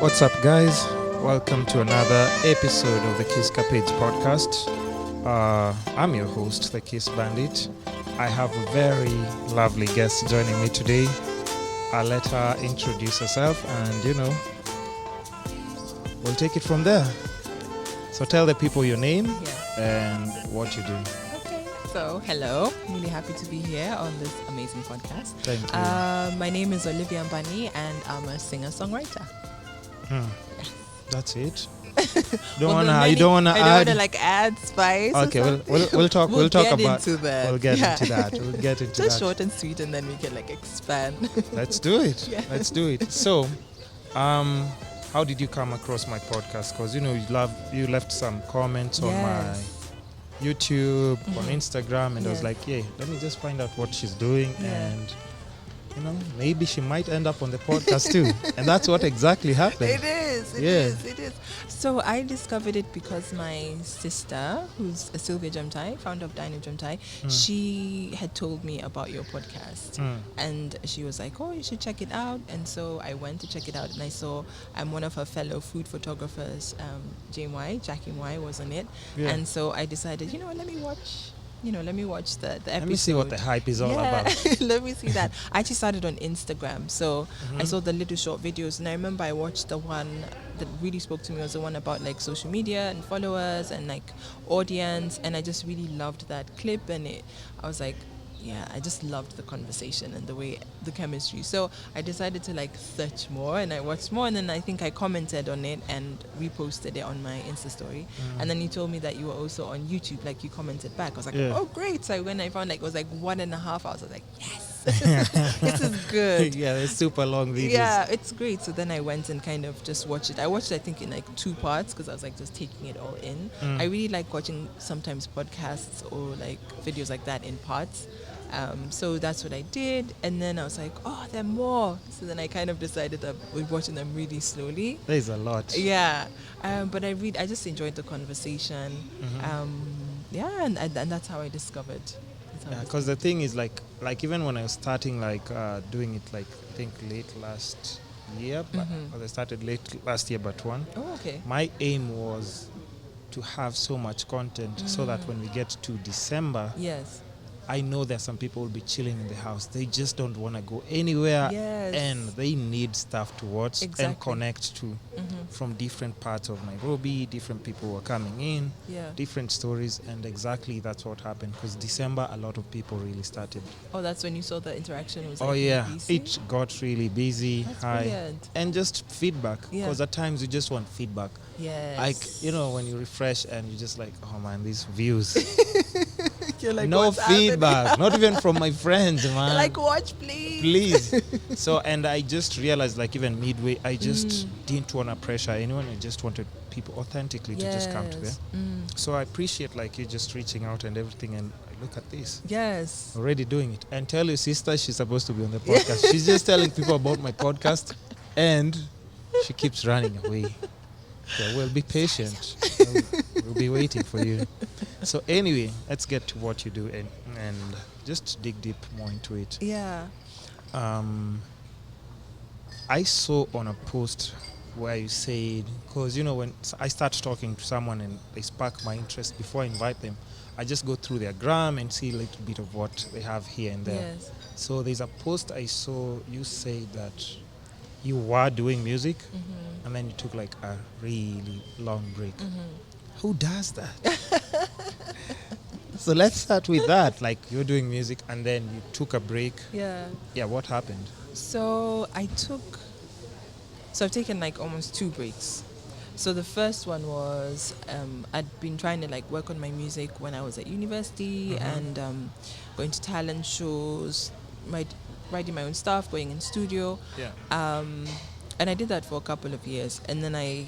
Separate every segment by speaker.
Speaker 1: What's up, guys? Welcome to another episode of the Kiss Capage podcast. I'm your host, the Kiss Bandit. I have a very lovely guest joining me today. I'll let her introduce herself and, we'll take it from there. So tell the people your name and what you do.
Speaker 2: Okay, so hello. I'm really happy to be here on this amazing podcast.
Speaker 1: Thank you.
Speaker 2: My name is Olivia Ambani and I'm a singer-songwriter.
Speaker 1: That's it. You
Speaker 2: I
Speaker 1: don't
Speaker 2: don't
Speaker 1: wanna
Speaker 2: want
Speaker 1: add.
Speaker 2: to add spice.
Speaker 1: Okay,
Speaker 2: or
Speaker 1: we'll talk. We'll talk
Speaker 2: get
Speaker 1: about.
Speaker 2: into that.
Speaker 1: We'll get into that. We'll get into
Speaker 2: Just
Speaker 1: that.
Speaker 2: short and sweet, and then we can expand.
Speaker 1: Let's do it.
Speaker 2: Yeah.
Speaker 1: Let's do it. So, how did you come across my podcast? Because you left some comments on my YouTube, on Instagram, and I was like, let me just find out what she's doing, and maybe she might end up on the podcast too. And that's what exactly happened.
Speaker 2: It is. So I discovered it because my sister, who's a Sylvia Jamtai, founder of Dino Jamtai, she had told me about your podcast. And she was like, oh, you should check it out. And so I went to check it out, and I saw one of her fellow food photographers, Jackie Y was on it. Yeah. And so I decided, let me watch the episode.
Speaker 1: Let me see what the hype is all about.
Speaker 2: Let me see that. I actually started on Instagram. So I saw the little short videos, and I remember I watched the one that really spoke to me was the one about like social media and followers and like audience, and I just really loved that clip, and I was like, I just loved the conversation and the chemistry. So I decided to like search more, and I watched more, and then I think I commented on it and reposted it on my Insta story. And then you told me that you were also on YouTube, like you commented back. I was like, oh great. So when I found like it was like 1.5 hours, I was like, yes. This is good.
Speaker 1: Yeah, it's super long videos.
Speaker 2: Yeah, it's great. So then I went and kind of just watched it. I watched it, I think, in like 2 parts because I was like just taking it all in. I really like watching sometimes podcasts or like videos like that in parts. So that's what I did. And then I was like, oh, there are more. So then I kind of decided that we're watching them really slowly.
Speaker 1: There's a lot.
Speaker 2: Yeah. But I just enjoyed the conversation. And that's how I discovered.
Speaker 1: Because the thing is like even when I was starting doing it I think late last year, because I started late last year but one.
Speaker 2: Oh, okay.
Speaker 1: My aim was to have so much content so that when we get to December, I know that some people will be chilling in the house. They just don't want to go anywhere, and they need stuff to watch and connect to from different parts of Nairobi. Different people were coming in, different stories, and exactly that's what happened. Because December, a lot of people really started.
Speaker 2: Oh, that's when you saw the interaction was.
Speaker 1: Busy? It got really busy.
Speaker 2: That's brilliant.
Speaker 1: And just feedback. Because at times you just want feedback.
Speaker 2: Yes.
Speaker 1: Like when you refresh and you just like, oh man, these views.
Speaker 2: You're like,
Speaker 1: no feedback, not even from my friends, man.
Speaker 2: You're like, watch, please.
Speaker 1: So, and I just realized, like, even midway, I just didn't want to pressure anyone. I just wanted people authentically to just come to there. So I appreciate, like, you just reaching out and everything, and look at this.
Speaker 2: Yes.
Speaker 1: Already doing it. And tell your sister she's supposed to be on the podcast. She's just telling people about my podcast, and she keeps running away. So we'll be patient. We'll be waiting for you. So anyway, let's get to what you do and just dig deep more into it.
Speaker 2: Yeah.
Speaker 1: I saw on a post where you said, because when I start talking to someone and they spark my interest, before I invite them, I just go through their gram and see a little bit of what they have here and there.
Speaker 2: Yes.
Speaker 1: So there's a post I saw, you say that you were doing music and then you took like a really long break. Who does that? So let's start with that. Like, you're doing music and then you took a break.
Speaker 2: Yeah,
Speaker 1: what happened?
Speaker 2: So I've taken like almost 2 breaks. So the first one was I'd been trying to like work on my music when I was at university and going to talent shows, writing my own stuff, going in studio. And I did that for a couple of years, and then I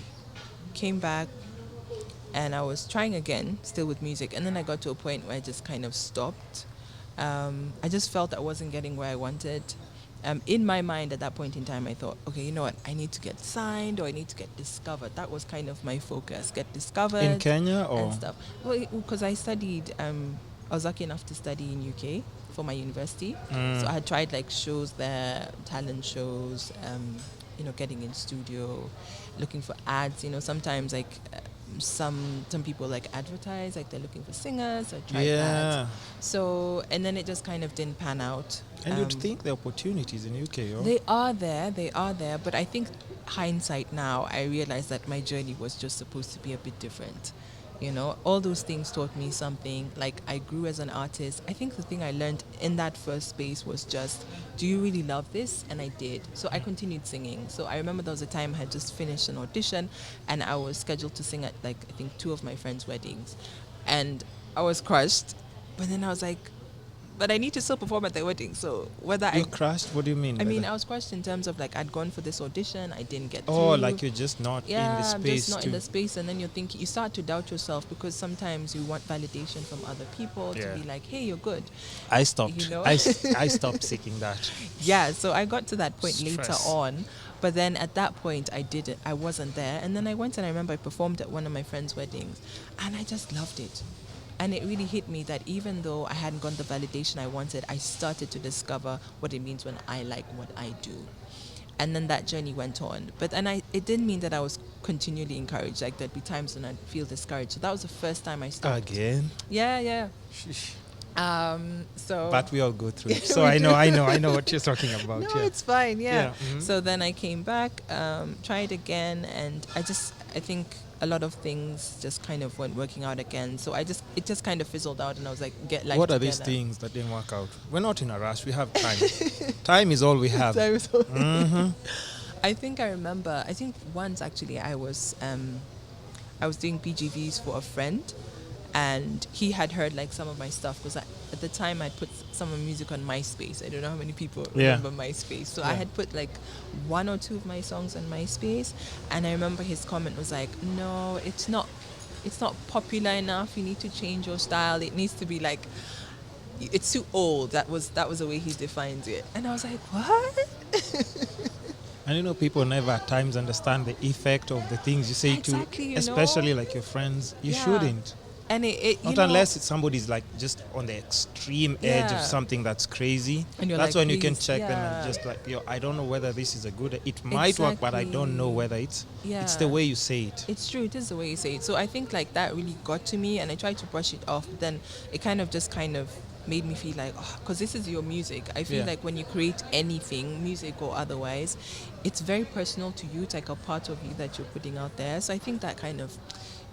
Speaker 2: came back and I was trying again, still with music, and then I got to a point where I just kind of stopped. I just felt I wasn't getting where I wanted. In my mind at that point in time, I thought, okay, you know what, I need to get signed or I need to get discovered. That was kind of my focus, get discovered.
Speaker 1: In Kenya or?
Speaker 2: And stuff. Well, because I studied, I was lucky enough to study in UK for my university. So I had tried like shows there, talent shows, getting in studio, looking for ads. Sometimes like some people like advertise, like they're looking for singers. I tried that. So, and then it just kind of didn't pan out.
Speaker 1: And you'd think the opportunities in UK,
Speaker 2: They are there, but I think hindsight now, I realize that my journey was just supposed to be a bit different. All those things taught me something. Like, I grew as an artist. I think the thing I learned in that first space was just, do you really love this? And I did. So I continued singing. So I remember there was a time I had just finished an audition and I was scheduled to sing at, like, I think 2 of my friends' weddings. And I was crushed. But then I was like, but I need to still perform at the wedding. So whether
Speaker 1: You're crushed? What do you mean?
Speaker 2: I mean, I was crushed in terms of, like, I'd gone for this audition, I didn't get
Speaker 1: through.
Speaker 2: Like
Speaker 1: you're just not in the space.
Speaker 2: Yeah, just not in the space. And then you start to doubt yourself because sometimes you want validation from other people to be like, hey, you're good.
Speaker 1: I stopped. I stopped seeking that.
Speaker 2: Yeah, so I got to that point later on. But then at that point, I wasn't there. And then I went and I remember I performed at one of my friends' weddings. And I just loved it. And it really hit me that even though I hadn't gotten the validation I wanted, I started to discover what it means when I like what I do. And then that journey went on. But it didn't mean that I was continually encouraged. Like, there'd be times when I'd feel discouraged. So that was the first time I stopped.
Speaker 1: Again?
Speaker 2: Yeah.
Speaker 1: But we all go through it. So I know what you're talking about.
Speaker 2: No, it's fine. Yeah. Mm-hmm. So then I came back, tried again, and I think a lot of things just kind of weren't working out again. So it just kind of fizzled out, and I was like, get life
Speaker 1: What
Speaker 2: together.
Speaker 1: Are these things that didn't work out? We're not in a rush. We have time. Time is all we have.
Speaker 2: Time is all mm-hmm. I think once actually I was doing PGVs for a friend, and he had heard like some of my stuff because at the time I put some of my music on MySpace. I don't know how many people remember MySpace. So I had put like 1 or 2 of my songs on MySpace, and I remember his comment was like, "No, it's not popular enough. You need to change your style. It needs to be like, it's too old." That was the way he defined it, and I was like, "What?"
Speaker 1: And people never at times understand the effect of the things you say to, especially like your friends. You shouldn't.
Speaker 2: And
Speaker 1: not unless somebody's like just on the extreme edge of something that's crazy. And that's when you can check them and just like, I don't know whether this is a good. It might work, but I don't know whether it's the way you say it.
Speaker 2: It's true. It is the way you say it. So I think like that really got to me, and I tried to brush it off. But then it kind of made me feel like, because this is your music. I feel like when you create anything, music or otherwise, it's very personal to you. It's like a part of you that you're putting out there. So I think that kind of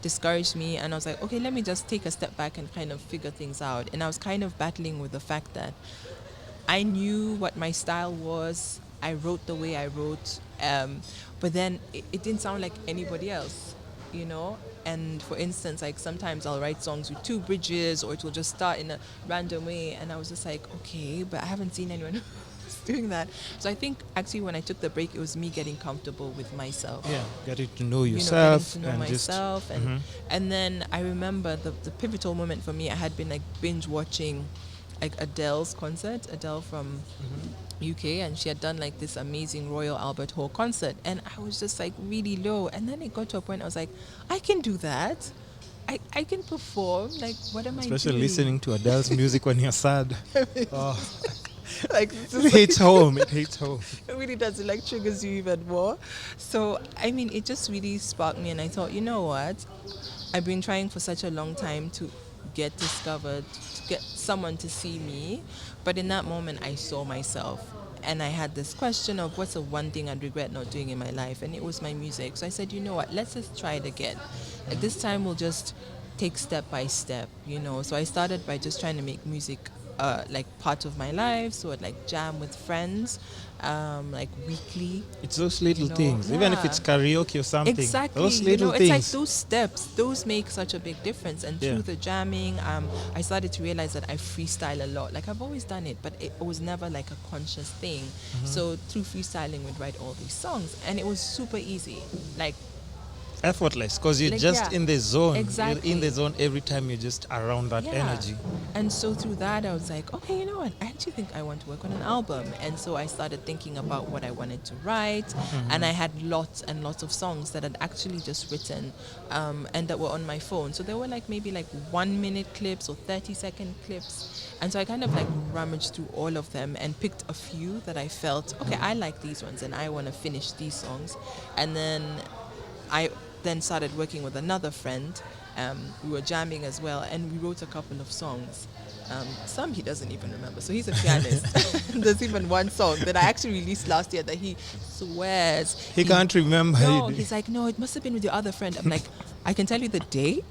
Speaker 2: discouraged me, and I was like, okay, let me just take a step back and kind of figure things out. And I was kind of battling with the fact that I knew what my style was. I wrote the way I wrote, but then it didn't sound like anybody else, And for instance, like sometimes I'll write songs with 2 bridges, or it will just start in a random way, and I was just like, okay, but I haven't seen anyone doing that. So I think actually when I took the break, it was me getting comfortable with myself.
Speaker 1: Yeah, getting to know yourself.
Speaker 2: Getting to know myself. And then I remember the pivotal moment for me, I had been like binge watching like Adele from UK, and she had done like this amazing Royal Albert Hall concert, and I was just like really low. And then it got to a point I was like, I can do that. I can perform. Like, what am I doing?
Speaker 1: Especially listening to Adele's music when you're sad. It hits home. It
Speaker 2: really does. It like triggers you even more. So I mean, it just really sparked me, and I thought, you know what, I've been trying for such a long time to get discovered, to get someone to see me, but in that moment I saw myself, and I had this question of what's the one thing I'd regret not doing in my life, and it was my music. So I said, you know what, let's just try it again. Like, this time we'll just take step by step, So I started by just trying to make music like part of my life. So I'd like jam with friends, like weekly.
Speaker 1: It's those little things, even if it's karaoke or something.
Speaker 2: Exactly.
Speaker 1: Those little things.
Speaker 2: It's like those steps, those make such a big difference. And through the jamming, I started to realize that I freestyle a lot. Like, I've always done it, but it was never like a conscious thing. So through freestyling, we'd write all these songs, and it was super easy. Like,
Speaker 1: effortless because you're just in the zone.
Speaker 2: Exactly.
Speaker 1: You're in the zone every time you're just around that energy.
Speaker 2: And so through that, I was like, okay, you know what? I actually think I want to work on an album. And so I started thinking about what I wanted to write. And I had lots and lots of songs that I'd actually just written and that were on my phone. So they were like maybe like 1 minute clips or 30-second clips. And so I kind of like rummaged through all of them and picked a few that I felt, okay, I like these ones and I want to finish these songs. And then I then started working with another friend. We were jamming as well, and we wrote a couple of songs. Some he doesn't even remember, so he's a pianist. There's even one song that I actually released last year that he swears
Speaker 1: he can't remember.
Speaker 2: No, he's like, no, it must have been with your other friend. I'm like, I can tell you the day.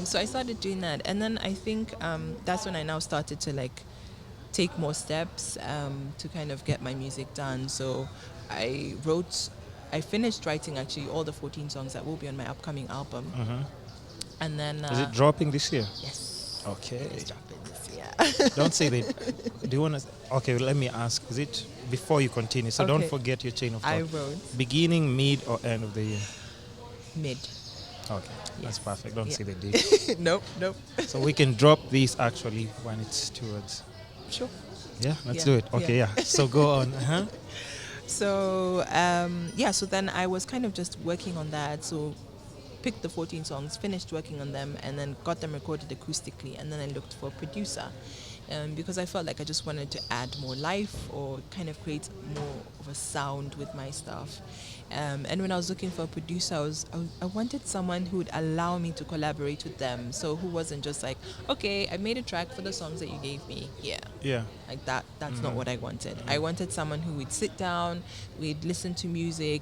Speaker 2: So I started doing that, and then I think that's when I now started to like take more steps to kind of get my music done. So I finished writing actually all the 14 songs that will be on my upcoming album. And then
Speaker 1: is it dropping this year?
Speaker 2: Yes.
Speaker 1: Okay.
Speaker 2: It's dropping this year.
Speaker 1: Don't say that. Do you want to? Okay, let me ask. Is it before you continue? So don't forget your chain of thought.
Speaker 2: I wrote
Speaker 1: beginning, mid, or end of the year.
Speaker 2: Mid.
Speaker 1: Okay, that's perfect. Don't say the date.
Speaker 2: Nope.
Speaker 1: So we can drop these actually when it's towards.
Speaker 2: Sure.
Speaker 1: Yeah, let's do it. Okay, So go on.
Speaker 2: So so then I was kind of just working on that. So picked the 14 songs, finished working on them, and then got them recorded acoustically. And then I looked for a producer because I felt like I just wanted to add more life or kind of create more of a sound with my stuff. And when I was looking for a producer, I wanted someone who would allow me to collaborate with them. So who wasn't just like, okay, I made a track for the songs that you gave me. Yeah. Like that. That's not what I wanted. I wanted someone who would sit down, we'd listen to music,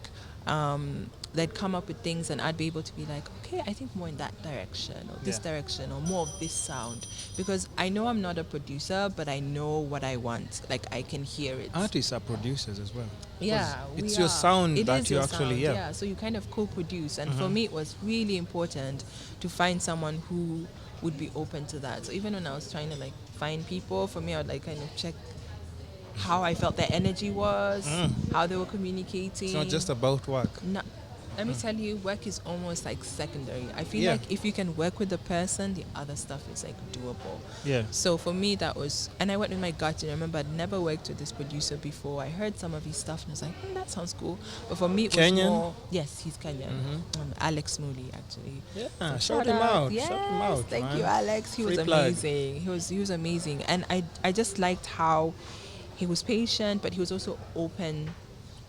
Speaker 2: they'd come up with things, and I'd be able to be like, okay, I think more in that direction or this direction or more of this sound, because I know I'm not a producer, but I know what I want. Like I can hear it.
Speaker 1: Artists are producers as well.
Speaker 2: Yeah,
Speaker 1: it's your sound that you actually
Speaker 2: so you kind of co-produce, and for me it was really important to find someone who would be open to that. So even when I was trying to like find people, for me I would like kind of check how I felt their energy was, how they were communicating.
Speaker 1: It's not just about work.
Speaker 2: No, let me tell you, work is almost like secondary. I feel like if you can work with the person, the other stuff is like doable.
Speaker 1: Yeah.
Speaker 2: So for me, that was, and I went with my gut. And I remember I'd never worked with this producer before. I heard some of his stuff and I was like, that sounds cool. But for me, it was
Speaker 1: Kenyan?
Speaker 2: more. Yes, he's Kenyan. Alex Mooley, actually.
Speaker 1: Yeah,
Speaker 2: so
Speaker 1: shout him out.
Speaker 2: Yes,
Speaker 1: shout him out.
Speaker 2: Thank
Speaker 1: man.
Speaker 2: you, Alex. He
Speaker 1: Free
Speaker 2: was
Speaker 1: plug.
Speaker 2: amazing. He was amazing, and I just liked how he was patient, but he was also open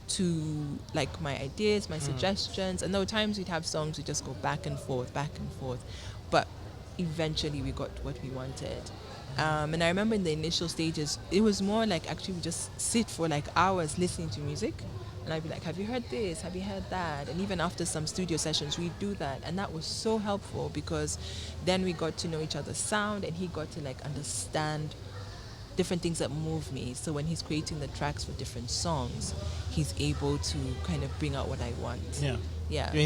Speaker 2: to like my ideas, my suggestions. And there were times we'd have songs we just go back and forth, but eventually we got what we wanted. And I remember in the initial stages, it was more like actually we just sit for like hours listening to music, and I'd be like, have you heard this? Have you heard that? And even after some studio sessions, we'd do that. And that was so helpful because then we got to know each other's sound, and he got to like understand different things that move me. So when he's creating the tracks for different songs, he's able to kind of bring out what I want. Yeah.
Speaker 1: You're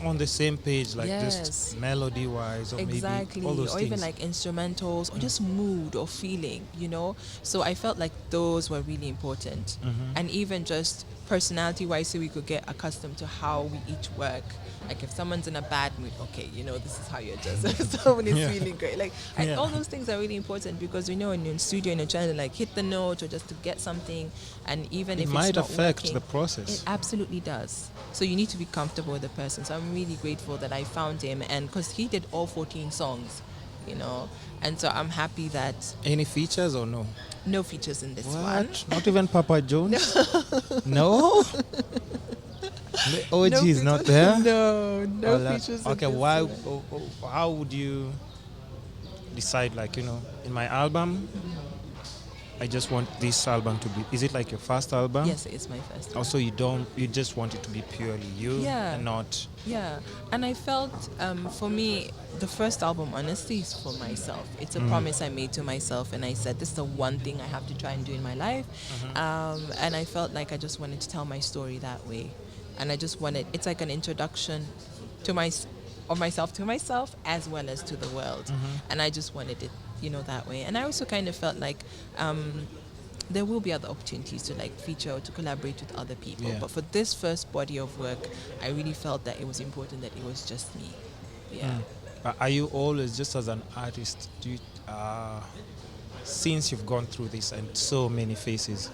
Speaker 1: on the same page, like just melody wise, or maybe all those
Speaker 2: or
Speaker 1: things.
Speaker 2: even like instrumentals, or just mood or feeling, So I felt like those were really important, and even just personality wise, so we could get accustomed to how we each work. Like if someone's in a bad mood, okay, this is how you adjust. If someone is feeling great, all those things are really important, because we know when you're in studio and you're trying to like hit the note or just to get something, and even if
Speaker 1: it might
Speaker 2: it's not
Speaker 1: affect
Speaker 2: working,
Speaker 1: the process.
Speaker 2: it absolutely does. So you need to be comfortable with the person. So I'm really grateful that I found him, and because he did all 14 songs, and so I'm happy that.
Speaker 1: Any features or no?
Speaker 2: No features in this
Speaker 1: what?
Speaker 2: one.
Speaker 1: Not even Papa Jones? No? The OG is not there?
Speaker 2: No features.
Speaker 1: Okay, why? How would you decide? Like, in my album, I just want this album to be. Is it like your first album?
Speaker 2: Yes, it's my first album.
Speaker 1: Also, you just want it to be purely you, and not.
Speaker 2: Yeah, and I felt for me, the first album, honestly, is for myself. It's a promise I made to myself, and I said this is the one thing I have to try and do in my life. And I felt like I just wanted to tell my story that way. And I just wanted, it's like an introduction to myself to myself as well as to the world. And I just wanted it, that way. And I also kind of felt like there will be other opportunities to like feature or to collaborate with other people.
Speaker 1: Yeah.
Speaker 2: But for this first body of work, I really felt that it was important that it was just me. Yeah.
Speaker 1: Are you always, just as an artist, do you, since you've gone through this and so many phases,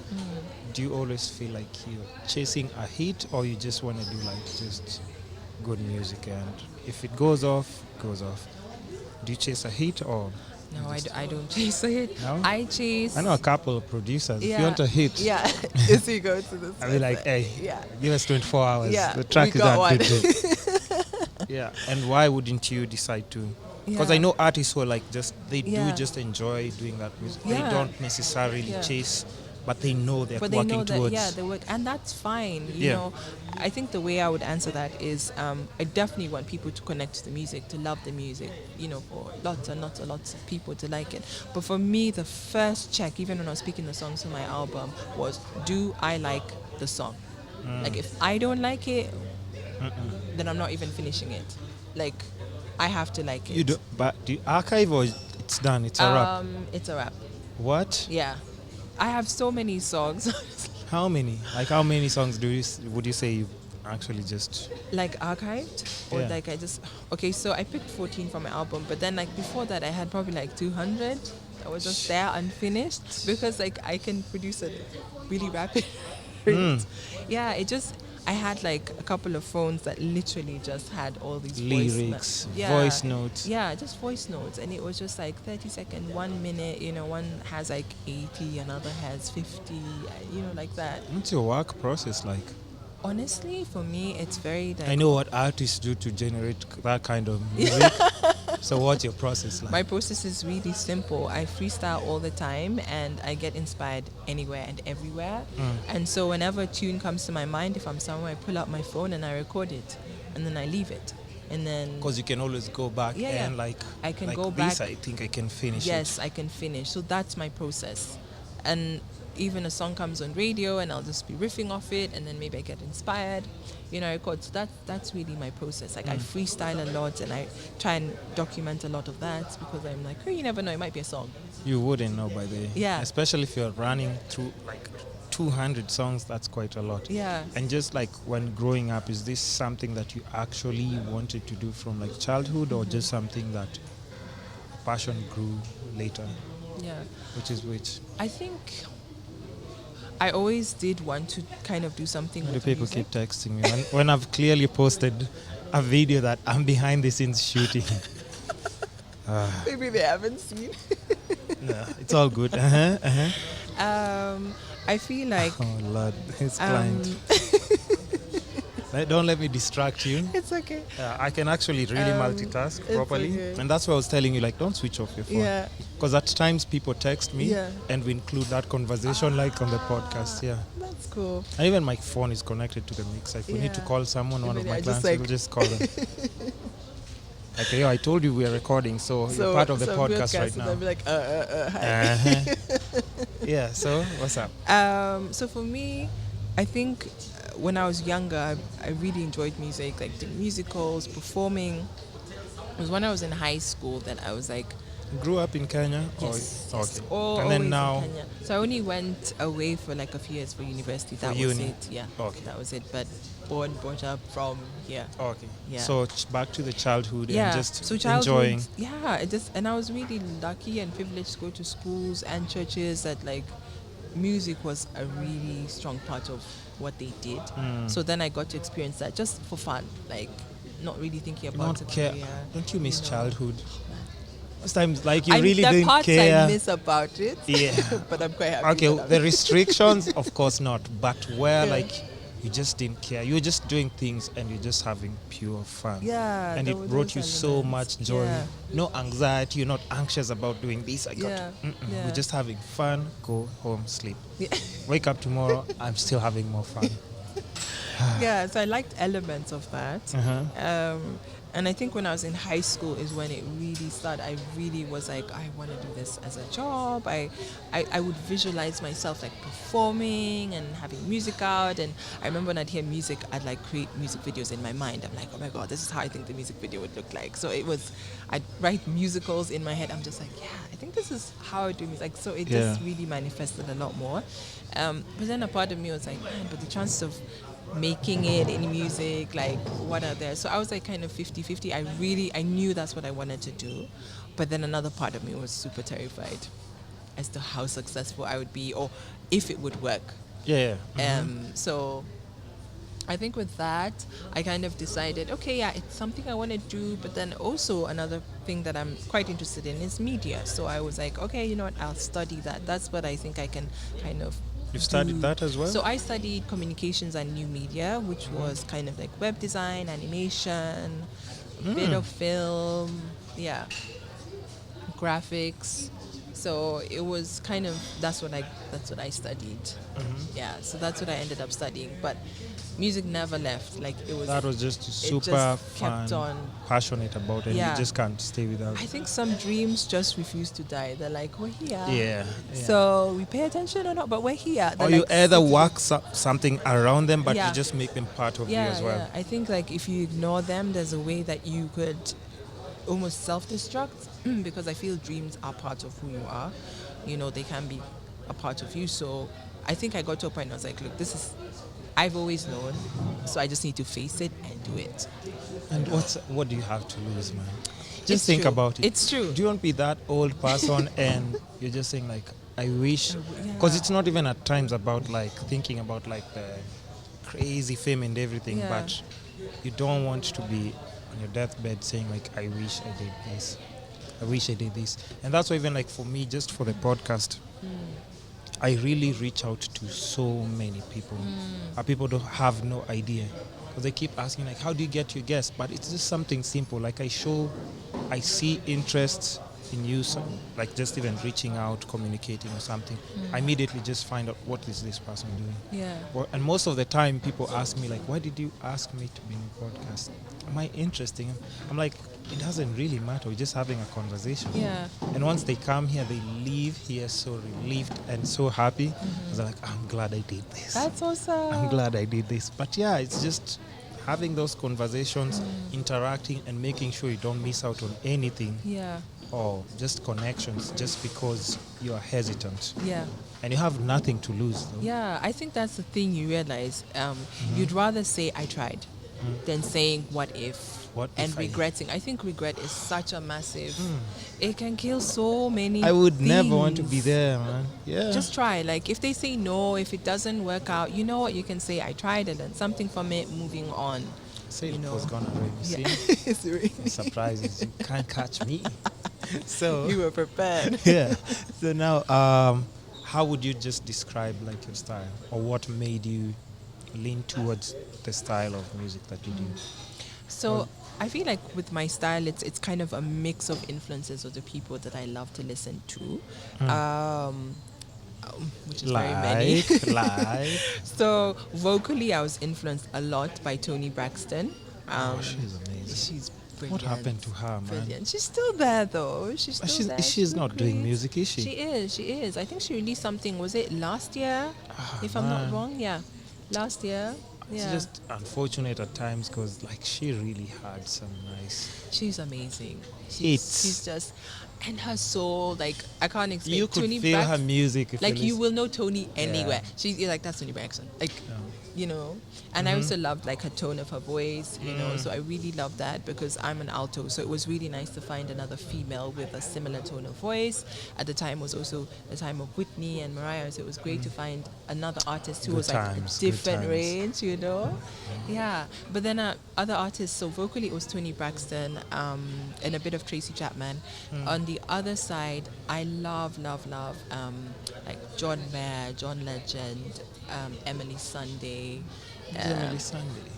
Speaker 1: do you always feel like you're chasing a hit, or you just want to do like just good music, and if it goes off, goes off? Do you chase a hit, or?
Speaker 2: No, I don't chase a hit.
Speaker 1: No?
Speaker 2: I chase...
Speaker 1: I know a couple of producers.
Speaker 2: Yeah.
Speaker 1: If you want a hit,
Speaker 2: Yeah, if you go to this,
Speaker 1: I'll be like, hey, give us 24 hours.
Speaker 2: Yeah,
Speaker 1: the track
Speaker 2: we
Speaker 1: is
Speaker 2: got
Speaker 1: that
Speaker 2: one.
Speaker 1: good. Yeah, and why wouldn't you decide to? Because I know artists who are like they do just enjoy doing that music.
Speaker 2: Yeah.
Speaker 1: They don't necessarily chase, but they know they're
Speaker 2: but
Speaker 1: working
Speaker 2: they know
Speaker 1: towards.
Speaker 2: that, they work, and that's fine. You know, I think the way I would answer that is, I definitely want people to connect to the music, to love the music. You know, for lots and lots and lots of people to like it. But for me, the first check, even when I was picking the songs for my album, was, do I like the song? Like, if I don't like it, then I'm not even finishing it. Like, I have to like it.
Speaker 1: You do, but do you archive, or it's done? It's a wrap.
Speaker 2: It's a wrap.
Speaker 1: What?
Speaker 2: Yeah, I have so many songs.
Speaker 1: How many? Like, how many songs would you say you actually just
Speaker 2: like archived, or like I just so I picked 14 from my album, but then like before that I had probably like 200 that was just there unfinished, because like I can produce a really rapid rate. Yeah, I had like a couple of phones that literally just had all these
Speaker 1: lyrics, voice notes.
Speaker 2: Yeah, just voice notes, and it was just like 30 seconds, 1 minute. You know, one has like 80, another has 50. You know, like that.
Speaker 1: What's your work process like?
Speaker 2: Honestly, for me, it's very like...
Speaker 1: I know what artists do to generate that kind of music. So what's your process like?
Speaker 2: My process is really simple. I freestyle all the time, and I get inspired anywhere and everywhere. And so whenever a tune comes to my mind, if I'm somewhere, I pull out my phone and I record it, and then I leave it. And then...
Speaker 1: Because you can always go back and like...
Speaker 2: I can
Speaker 1: like
Speaker 2: go
Speaker 1: this,
Speaker 2: back.
Speaker 1: I think I can finish it.
Speaker 2: Yes, I can finish. So that's my process. And even a song comes on radio, and I'll just be riffing off it, and then maybe I get inspired, you know, I record. So that's really my process. Like I freestyle a lot, and I try and document a lot of that, because I'm like, oh, you never know, it might be a song.
Speaker 1: You wouldn't know by the...
Speaker 2: Yeah.
Speaker 1: Especially if you're running through like 200 songs, that's quite a lot.
Speaker 2: Yeah.
Speaker 1: And just like when growing up, is this something that you actually wanted to do from like childhood, or just something that passion grew later?
Speaker 2: Yeah.
Speaker 1: Which is which?
Speaker 2: I think I always did want to kind of do something with
Speaker 1: people
Speaker 2: music.
Speaker 1: keep texting me when I've clearly posted a video that I'm behind the scenes shooting.
Speaker 2: Maybe they haven't seen.
Speaker 1: No, it's all good. I
Speaker 2: feel like...
Speaker 1: Oh, Lord, his client. Don't let me distract you.
Speaker 2: It's okay.
Speaker 1: I can actually really multitask properly.
Speaker 2: Okay.
Speaker 1: And that's why I was telling you, like, don't switch off your phone.
Speaker 2: Yeah.
Speaker 1: Because at times people text me and we include that conversation like on the podcast. Yeah.
Speaker 2: That's cool.
Speaker 1: And even my phone is connected to the mix. If we need to call someone, one of my clients, we'll just call them. Like, I told you we are recording, so you're part of the podcast right now.
Speaker 2: I'll be like, hi.
Speaker 1: Yeah, so what's up?
Speaker 2: So for me, I think when I was younger, I really enjoyed music, like doing musicals, performing. It was when I was in high school that I was like...
Speaker 1: Grew up in Kenya?
Speaker 2: Yes.
Speaker 1: Okay. And then now...
Speaker 2: in Kenya. So I only went away for like a few years for university. That was it. Yeah. Okay. That was it. But brought up from here.
Speaker 1: Okay.
Speaker 2: Yeah.
Speaker 1: So back to the childhood and just enjoying.
Speaker 2: Yeah. And I was really lucky and privileged to go to schools and churches that like music was a really strong part of what they did. So then I got to experience that just for fun, like not really thinking about it.
Speaker 1: Don't you miss childhood?
Speaker 2: Man.
Speaker 1: Most times, like you really didn't care.
Speaker 2: The parts I miss about it, but I'm quite happy.
Speaker 1: Okay, the restrictions, of course not, but where like you just didn't care. You were just doing things and you're just having pure fun.
Speaker 2: Yeah.
Speaker 1: And it brought you so much joy. Yeah. No anxiety. You're not anxious about doing this. We're just having fun. Go home, sleep. Wake up tomorrow. I'm still having more fun.
Speaker 2: Yeah, so I liked elements of that. And I think when I was in high school is when it really started. I really was like, I want to do this as a job. I would visualize myself like performing and having music out. And I remember when I'd hear music, I'd like create music videos in my mind. I'm like, oh my God, this is how I think the music video would look like. So I'd write musicals in my head. I'm just like, yeah, I think this is how I do music. So it just really manifested a lot more. But then a part of me was like, man, but the chances of making it in music, like what are there? So I was like kind of 50-50. I knew that's what I wanted to do, but then another part of me was super terrified as to how successful I would be or if it would work. So I think with that I kind of decided, okay, yeah, it's something I want to do, but then also another thing that I'm quite interested in is media. So I was like, okay, you know what, I'll study that. That's what I think I can kind of
Speaker 1: You've studied that as well?
Speaker 2: So I studied communications and new media, which was kind of like web design, animation, a bit of film, graphics. So it was kind of that's what I studied. So that's what I ended up studying. But music never left. Like
Speaker 1: that was just super fun, kept on. Passionate about it. You just can't stay without.
Speaker 2: I think some dreams just refuse to die. They're like, we're here. So we pay attention or not, but we're here.
Speaker 1: Or you either work something around them, but you just make them part of you as well.
Speaker 2: I think like if you ignore them, there's a way that you could almost self-destruct because I feel dreams are part of who you are. You know, they can be a part of you. So I think I got to a point where I was like, look, I've always known, so I just need to face it and do it.
Speaker 1: And what do you have to lose, man? Just think about it.
Speaker 2: It's true.
Speaker 1: Do you want to be that old person and you're just saying like, I wish, because it's not even at times about like thinking about like the crazy fame and everything, but you don't want to be on your deathbed saying like, I wish I did this. I wish I did this. And that's why even like for me, just for the podcast, I really reach out to so many people. People don't have no idea. Because they keep asking like, how do you get your guests? But it's just something simple. Like I see interest in you, like just even reaching out, communicating or something. I immediately just find out what is this person doing. And most of the time people ask me like, why did you ask me to be in a podcast? Am I interesting? I'm like, it doesn't really matter. We're just having a conversation. And once they come here, they leave here so relieved and so happy. They're like, I'm glad I did this.
Speaker 2: That's awesome.
Speaker 1: I'm glad I did this. But yeah, it's just having those conversations, interacting and making sure you don't miss out on anything. Or just connections just because you are hesitant. And you have nothing to lose, though.
Speaker 2: I think that's the thing you realize. You'd rather say I tried than saying what if. And regretting. I think regret is such a massive. It can kill so many.
Speaker 1: I would
Speaker 2: things.
Speaker 1: never want to be there, man.
Speaker 2: Just try. Like if they say no, if it doesn't work out, you know what? You can say I tried and then something from it. Moving on.
Speaker 1: Say it was gonna rain. You see? Surprises. You can't catch me. So
Speaker 2: you were prepared.
Speaker 1: So now, how would you just describe like your style, or what made you lean towards the style of music that you do?
Speaker 2: So I feel like with my style, it's kind of a mix of influences of the people that I love to listen to, which is very many. So vocally, I was influenced a lot by Toni Braxton.
Speaker 1: She's amazing.
Speaker 2: She's brilliant.
Speaker 1: What happened to her, man?
Speaker 2: Brilliant. She's still there, though.
Speaker 1: She's not doing music, is she?
Speaker 2: She is. I think she released something, was it last year? If I'm not wrong, last year.
Speaker 1: It's just unfortunate at times because like she really had some nice.
Speaker 2: She's amazing. She's just, and her soul, like I can't explain.
Speaker 1: You could feel her music. If
Speaker 2: like you will know Toni anywhere. She's like that's Toni Braxton. Like you know. And I also loved like her tone of her voice, you know, so I really loved that because I'm an alto, so it was really nice to find another female with a similar tone of voice. At the time was also the time of Whitney and Mariah, so it was great to find another artist who was like a different range, you know. But then other artists, so vocally it was Toni Braxton and a bit of Tracy Chapman. On the other side, I love like John Mayer, John Legend, Emily Sunday.
Speaker 1: Emily Sunday.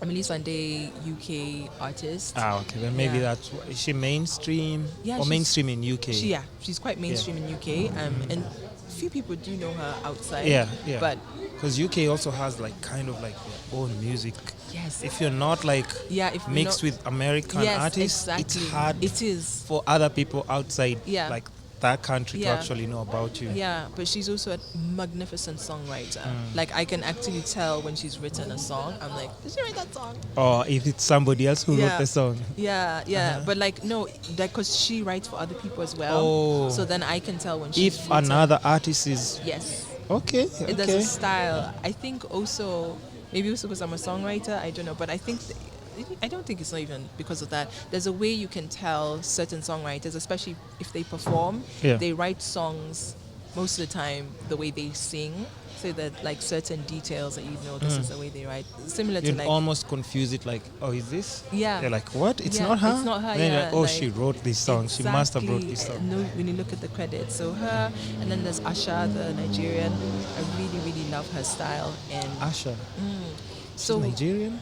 Speaker 2: Emily Sunday, UK artist.
Speaker 1: Ah, okay. Then maybe that's is she mainstream or mainstream in UK?
Speaker 2: She's quite mainstream in UK. And few people do know her outside.
Speaker 1: Yeah.
Speaker 2: But
Speaker 1: because UK also has like kind of like their own music.
Speaker 2: Yes.
Speaker 1: If you're not like mixed with American artists,
Speaker 2: exactly.
Speaker 1: it's hard.
Speaker 2: It is
Speaker 1: for other people outside like that country to actually know about you.
Speaker 2: Yeah, but she's also a magnificent songwriter. Like I can actually tell when she's written a song. I'm like, did she write that song?
Speaker 1: Or if it's somebody else who wrote the song.
Speaker 2: Yeah. But like no, because she writes for other people as well.
Speaker 1: Oh.
Speaker 2: So then I can tell when she's
Speaker 1: if another artist is okay.
Speaker 2: There's a style. I think also maybe also because I'm a songwriter. I don't know, but I think. I don't think it's not even because of that. There's a way you can tell certain songwriters, especially if they perform, they write songs most of the time the way they sing, so that like certain details that this is the way they write. Similar
Speaker 1: You'd
Speaker 2: to like
Speaker 1: almost confuse it like, oh, is this?
Speaker 2: Yeah.
Speaker 1: You're like, what? It's not her?
Speaker 2: It's not her.
Speaker 1: And then you're like, oh,
Speaker 2: like,
Speaker 1: she wrote this song. She must have wrote this song.
Speaker 2: No, when you look at the credits. So her, and then there's Asha, the Nigerian. I really, really love her style. And
Speaker 1: Asha?
Speaker 2: So
Speaker 1: Nigerian?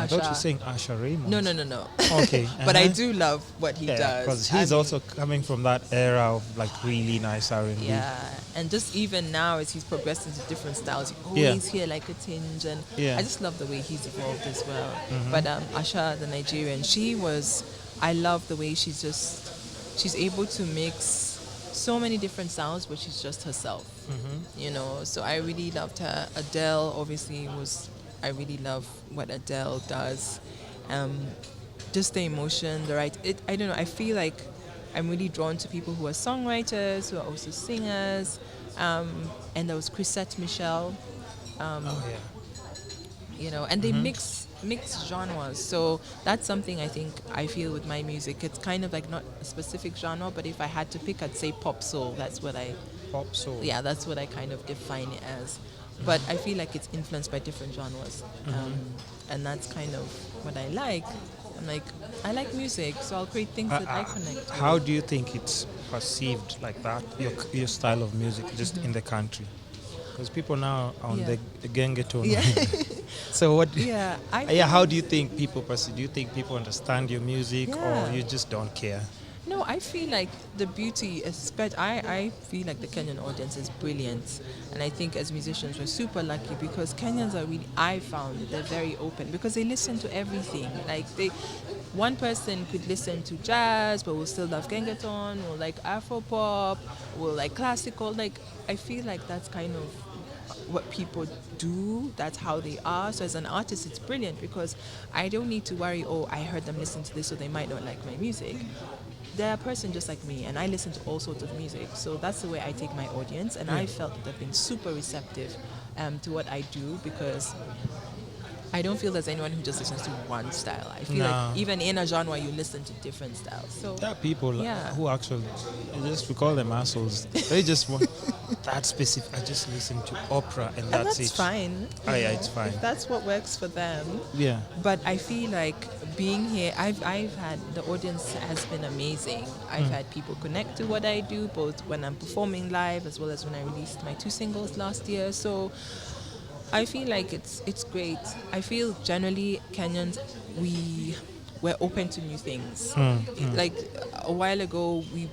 Speaker 1: I thought you were saying Asha Raymond.
Speaker 2: No.
Speaker 1: Okay.
Speaker 2: But I do love what he does.
Speaker 1: Because he's also coming from that era of like really nice R&B.
Speaker 2: Yeah, and just even now as he's progressed into different styles, you always hear like a tinge, and I just love the way he's evolved as well. But Asha, the Nigerian, I love the way she's able to mix so many different sounds, but she's just herself. So I really loved her. Adele obviously I really love what Adele does. Just the emotion, I don't know, I feel like I'm really drawn to people who are songwriters, who are also singers. And there was Chrisette Michelle. And they mix genres. So that's something I feel with my music. It's kind of like not a specific genre, but if I had to pick, I'd say pop soul.
Speaker 1: Pop soul.
Speaker 2: Yeah, that's what I kind of define it as. But I feel like it's influenced by different genres. And that's kind of what I like. I'm like, I like music, so I'll create things that I connect with.
Speaker 1: How do you think it's perceived like that, your style of music, just in the country? Because people now are on the gengeton.
Speaker 2: Yeah.
Speaker 1: So what? How do you think people perceive? Do you think people understand your music, or you just don't care?
Speaker 2: No, I feel like the beauty, I feel like the Kenyan audience is brilliant. And I think as musicians, we're super lucky because Kenyans are really, I found that they're very open because they listen to everything. Like one person could listen to jazz, but will still love gengeton, or like Afro pop, or like classical. Like, I feel like that's kind of what people do, that's how they are. So as an artist, it's brilliant because I don't need to worry, I heard them listen to this, so they might not like my music. They're a person just like me, and I listen to all sorts of music. So that's the way I take my audience, and I felt that they've been super receptive to what I do, because I don't feel there's anyone who just listens to one style. I feel like even in a genre, you listen to different styles. So
Speaker 1: there are people who actually, we call them assholes. They just want that specific. I just listen to opera and that's it.
Speaker 2: That's fine.
Speaker 1: It's fine.
Speaker 2: If that's what works for them.
Speaker 1: Yeah.
Speaker 2: But I feel like being here, I've had, the audience has been amazing. I've had people connect to what I do, both when I'm performing live as well as when I released my 2 singles last year. So I feel like it's great. I feel generally Kenyans, we're open to new things. Like a while ago, we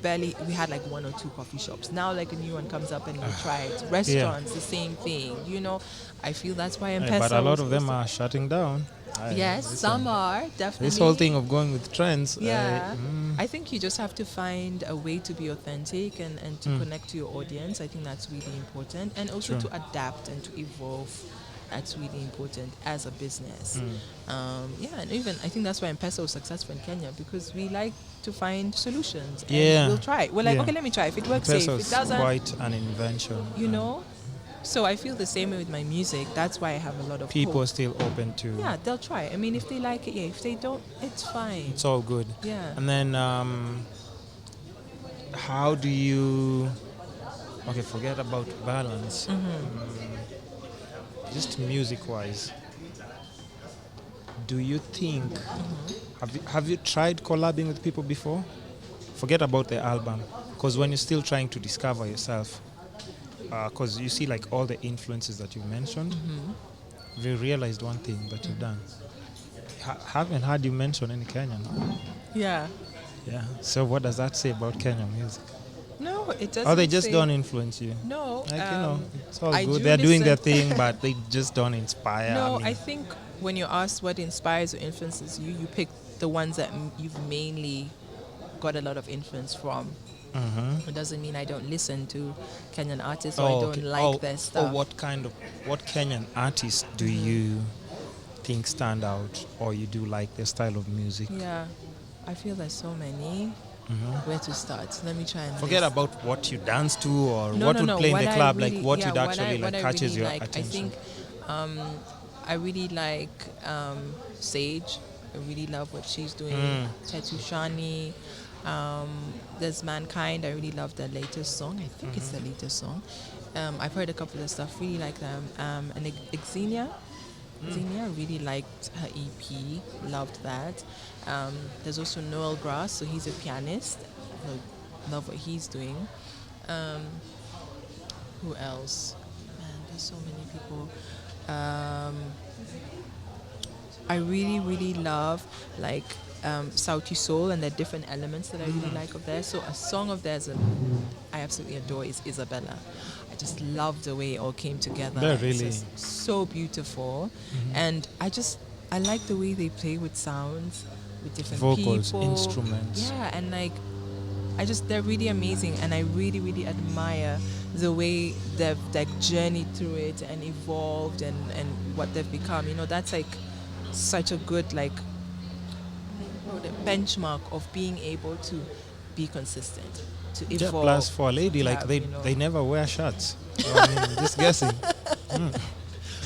Speaker 2: had like 1 or 2 coffee shops. Now like a new one comes up and we try it. Restaurants, the same thing. I feel that's why emPawa.
Speaker 1: But a lot of them are shutting down.
Speaker 2: Yes, some are, definitely.
Speaker 1: This whole thing of going with trends.
Speaker 2: I think you just have to find a way to be authentic and to connect to your audience. I think that's really important. And also to adapt and to evolve. That's really important as a business. And even I think that's why emPawa was successful in Kenya, because we like to find solutions. And we'll try. We're like, okay, let me try. If it works, safe. If it doesn't,
Speaker 1: quite an invention.
Speaker 2: So I feel the same way with my music. That's why I have a lot of
Speaker 1: people
Speaker 2: hope.
Speaker 1: are still open to.
Speaker 2: Yeah, they'll try. I mean, if they like it, if they don't, it's fine.
Speaker 1: It's all good.
Speaker 2: Yeah.
Speaker 1: And then, how do you? Okay, forget about balance. Just music-wise, do you think? Have you tried collabing with people before? Forget about the album, because when you're still trying to discover yourself. Because you see like all the influences that you mentioned, we realized one thing that you've done. Haven't heard you mention any Kenyan.
Speaker 2: Yeah.
Speaker 1: Yeah. So what does that say about Kenyan music?
Speaker 2: No, it doesn't.
Speaker 1: Or they just don't influence you?
Speaker 2: No.
Speaker 1: Like, it's all good. They're doing their thing, but they just don't inspire.
Speaker 2: No, I think when you're asked what inspires or influences you, you pick the ones that you've mainly got a lot of influence from. It doesn't mean I don't listen to Kenyan artists or I don't like their stuff.
Speaker 1: Or what Kenyan artists do you think stand out, or you do like their style of music?
Speaker 2: Yeah, I feel there's so many. Where to start? Let me try and
Speaker 1: forget
Speaker 2: list.
Speaker 1: about what you dance to or what would play in the club.
Speaker 2: Really,
Speaker 1: like what would actually catches
Speaker 2: really
Speaker 1: your attention.
Speaker 2: I think I really like Sage. I really love what she's doing. Tetu Shani. There's Mankind. I really love their latest song. I think it's the latest song. I've heard a couple of stuff. Really like them. And Xenia. Xenia, really liked her EP. Loved that. There's also Noel Grass. So he's a pianist. I love what he's doing. Who else? Man, there's so many people. I really, really love like Sauti Soul and the different elements that I really like of theirs. So a song of theirs that I absolutely adore is Isabella. I just love the way it all came together.
Speaker 1: Yeah, really.
Speaker 2: It's just so beautiful. And I like the way they play with sounds, with different
Speaker 1: vocals,
Speaker 2: people.
Speaker 1: instruments.
Speaker 2: Yeah, and like they're really amazing, and I really, really admire the way they've like journeyed through it and evolved and what they've become. That's like such a good like benchmark of being able to be consistent, to evolve.
Speaker 1: Yeah, plus for a lady, like they never wear shirts. So, I mean, just guessing.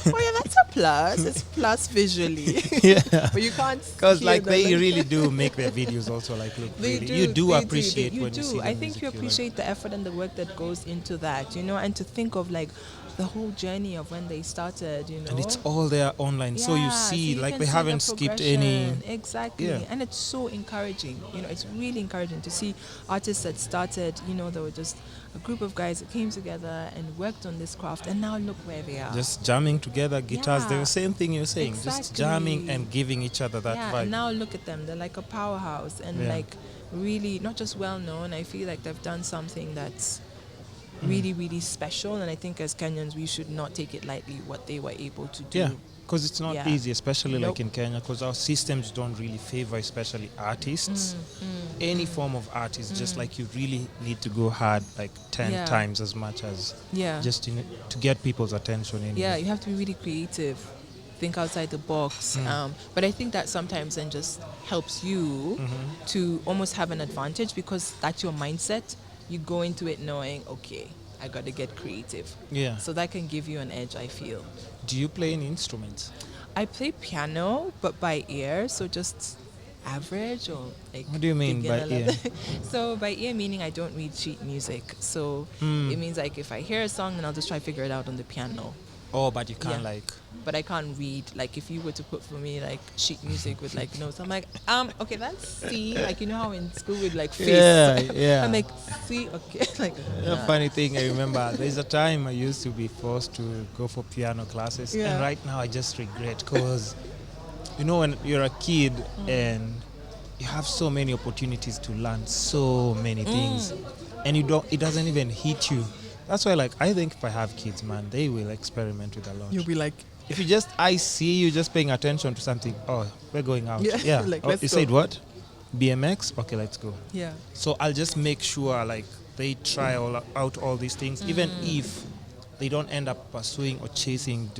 Speaker 2: Oh yeah, that's a plus. It's plus visually.
Speaker 1: Yeah,
Speaker 2: but you can't.
Speaker 1: Because like they really do make their videos also like look really. You do appreciate when you see the
Speaker 2: I think
Speaker 1: music
Speaker 2: you appreciate the effort and the work that goes into that, and to think of like the whole journey of when they started,
Speaker 1: And it's all there online, so you see like they haven't skipped any.
Speaker 2: Exactly, and it's so encouraging. It's really encouraging to see artists that started. They were just a group of guys that came together and worked on this craft, and now look where they are.
Speaker 1: Just jamming together, guitars. The same thing you're saying.
Speaker 2: Exactly.
Speaker 1: Just jamming and giving each other that vibe.
Speaker 2: And now look at them. They're like a powerhouse and like really not just well known. I feel like they've done something that's really, really special, and I think as Kenyans we should not take it lightly what they were able to do.
Speaker 1: Yeah, because it's not easy, especially like in Kenya, because our systems don't really favor especially artists. Any form of art is just like you really need to go hard like 10 times as much as just to get people's attention.
Speaker 2: Yeah, you have to be really creative, think outside the box. But I think that sometimes then just helps you to almost have an advantage because that's your mindset. You go into it knowing, okay, I got to get creative. Yeah. So that can give you an edge, I feel.
Speaker 1: Do you play any instruments?
Speaker 2: I play piano, but by ear, so just average or like.
Speaker 1: What do you mean by ear?
Speaker 2: So by ear meaning I don't read sheet music. So it means like if I hear a song, then I'll just try to figure it out on the piano.
Speaker 1: Oh, but you can't like.
Speaker 2: But I can't read. Like if you were to put for me like sheet music with like notes, I'm like, okay, that's C. Like how in school with like face.
Speaker 1: Yeah.
Speaker 2: I'm like C. Okay, like.
Speaker 1: The funny thing, I remember there's a time I used to be forced to go for piano classes, and right now I just regret because, when you're a kid and you have so many opportunities to learn so many things, and it doesn't even hit you. That's why, like, I think if I have kids, man, they will experiment with a lot.
Speaker 2: You'll be like,
Speaker 1: if I see you just paying attention to something, we're going out. Yeah.
Speaker 2: Like, let's
Speaker 1: you
Speaker 2: go.
Speaker 1: said what? BMX? Okay, let's go.
Speaker 2: Yeah.
Speaker 1: So I'll just make sure, like, they try out all these things, even if they don't end up pursuing or chasing,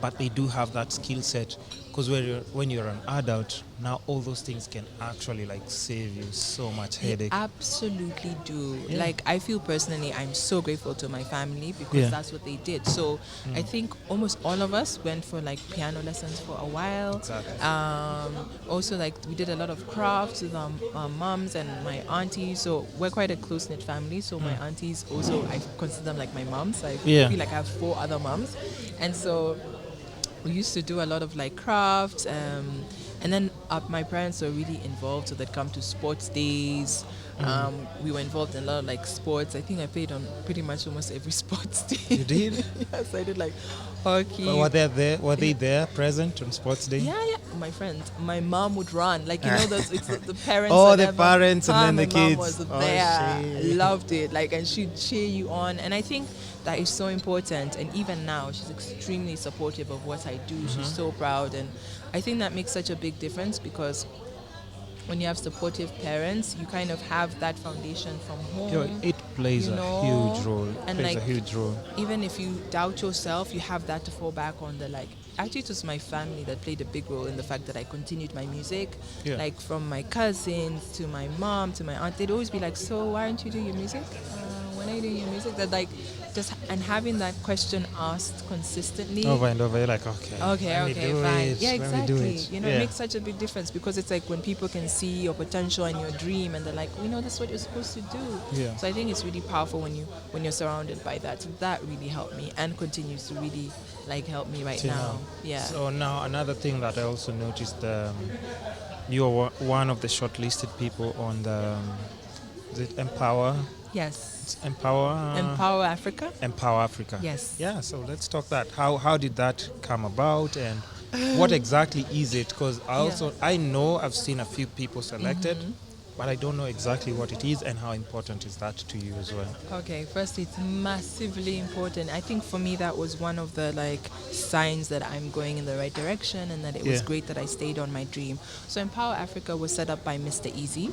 Speaker 1: but they do have that skill set. Because when you're an adult, now all those things can actually like save you so much headache.
Speaker 2: They absolutely do. Yeah. Like I feel personally, I'm so grateful to my family because that's what they did. So I think almost all of us went for like piano lessons for a while.
Speaker 1: Exactly.
Speaker 2: Also like we did a lot of crafts with our mums and my aunties. So we're quite a close-knit family. So my aunties also, I consider them like my mums. I feel like I have 4 other mums. And so we used to do a lot of like crafts, and then my parents were really involved, so they'd come to sports days, We were involved in a lot of like sports. I think I played on pretty much almost every sports team.
Speaker 1: You did?
Speaker 2: Yes, I did like hockey.
Speaker 1: But were they there? Were they there present on sports day?
Speaker 2: Yeah. My friends, my mom would run. Like, you know, it's the parents.
Speaker 1: Oh, the parents and then the kids.
Speaker 2: My mom was there. Loved it. Like, and she'd cheer you on. And I think that is so important. And even now, she's extremely supportive of what I do. She's so proud. And I think that makes such a big difference, because when you have supportive parents, you kind of have that foundation from home.
Speaker 1: It plays a huge role.
Speaker 2: And
Speaker 1: plays
Speaker 2: like,
Speaker 1: a huge role.
Speaker 2: Even if you doubt yourself, you have that to fall back on. Actually, it was my family that played a big role in the fact that I continued my music. Yeah. Like, from my cousins to my mom to my aunt, they'd always be like, so why aren't you doing your music? When are you doing your music? That like, and having that question asked consistently
Speaker 1: over and over, you're like, okay,
Speaker 2: fine. Yeah, exactly. You know,
Speaker 1: it
Speaker 2: makes such a big difference, because it's like when people can see your potential and your dream, and they're like, we know this is what you're supposed to do. Yeah. So I think it's really powerful when you're surrounded by that. So that really helped me, and continues to really like help me right now. Yeah.
Speaker 1: So now another thing that I also noticed, you're one of the shortlisted people on the is it emPawa?
Speaker 2: Yes.
Speaker 1: It's emPawa.
Speaker 2: emPawa Africa.
Speaker 1: emPawa Africa.
Speaker 2: Yes.
Speaker 1: Yeah. So let's talk that. How did that come about, and what exactly is it? Because I know I've seen a few people selected, but I don't know exactly what it is and how important is that to you as well.
Speaker 2: Okay, first, it's massively important. I think for me that was one of the like signs that I'm going in the right direction, and that it was great that I stayed on my dream. So emPawa Africa was set up by Mr Eazi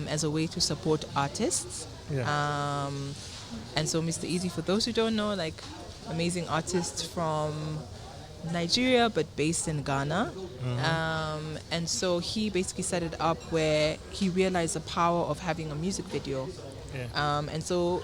Speaker 2: as a way to support artists. Yeah. And so Mr Eazi, for those who don't know, like, amazing artist from Nigeria but based in Ghana. And so he basically set it up where he realized the power of having a music video. Yeah. And so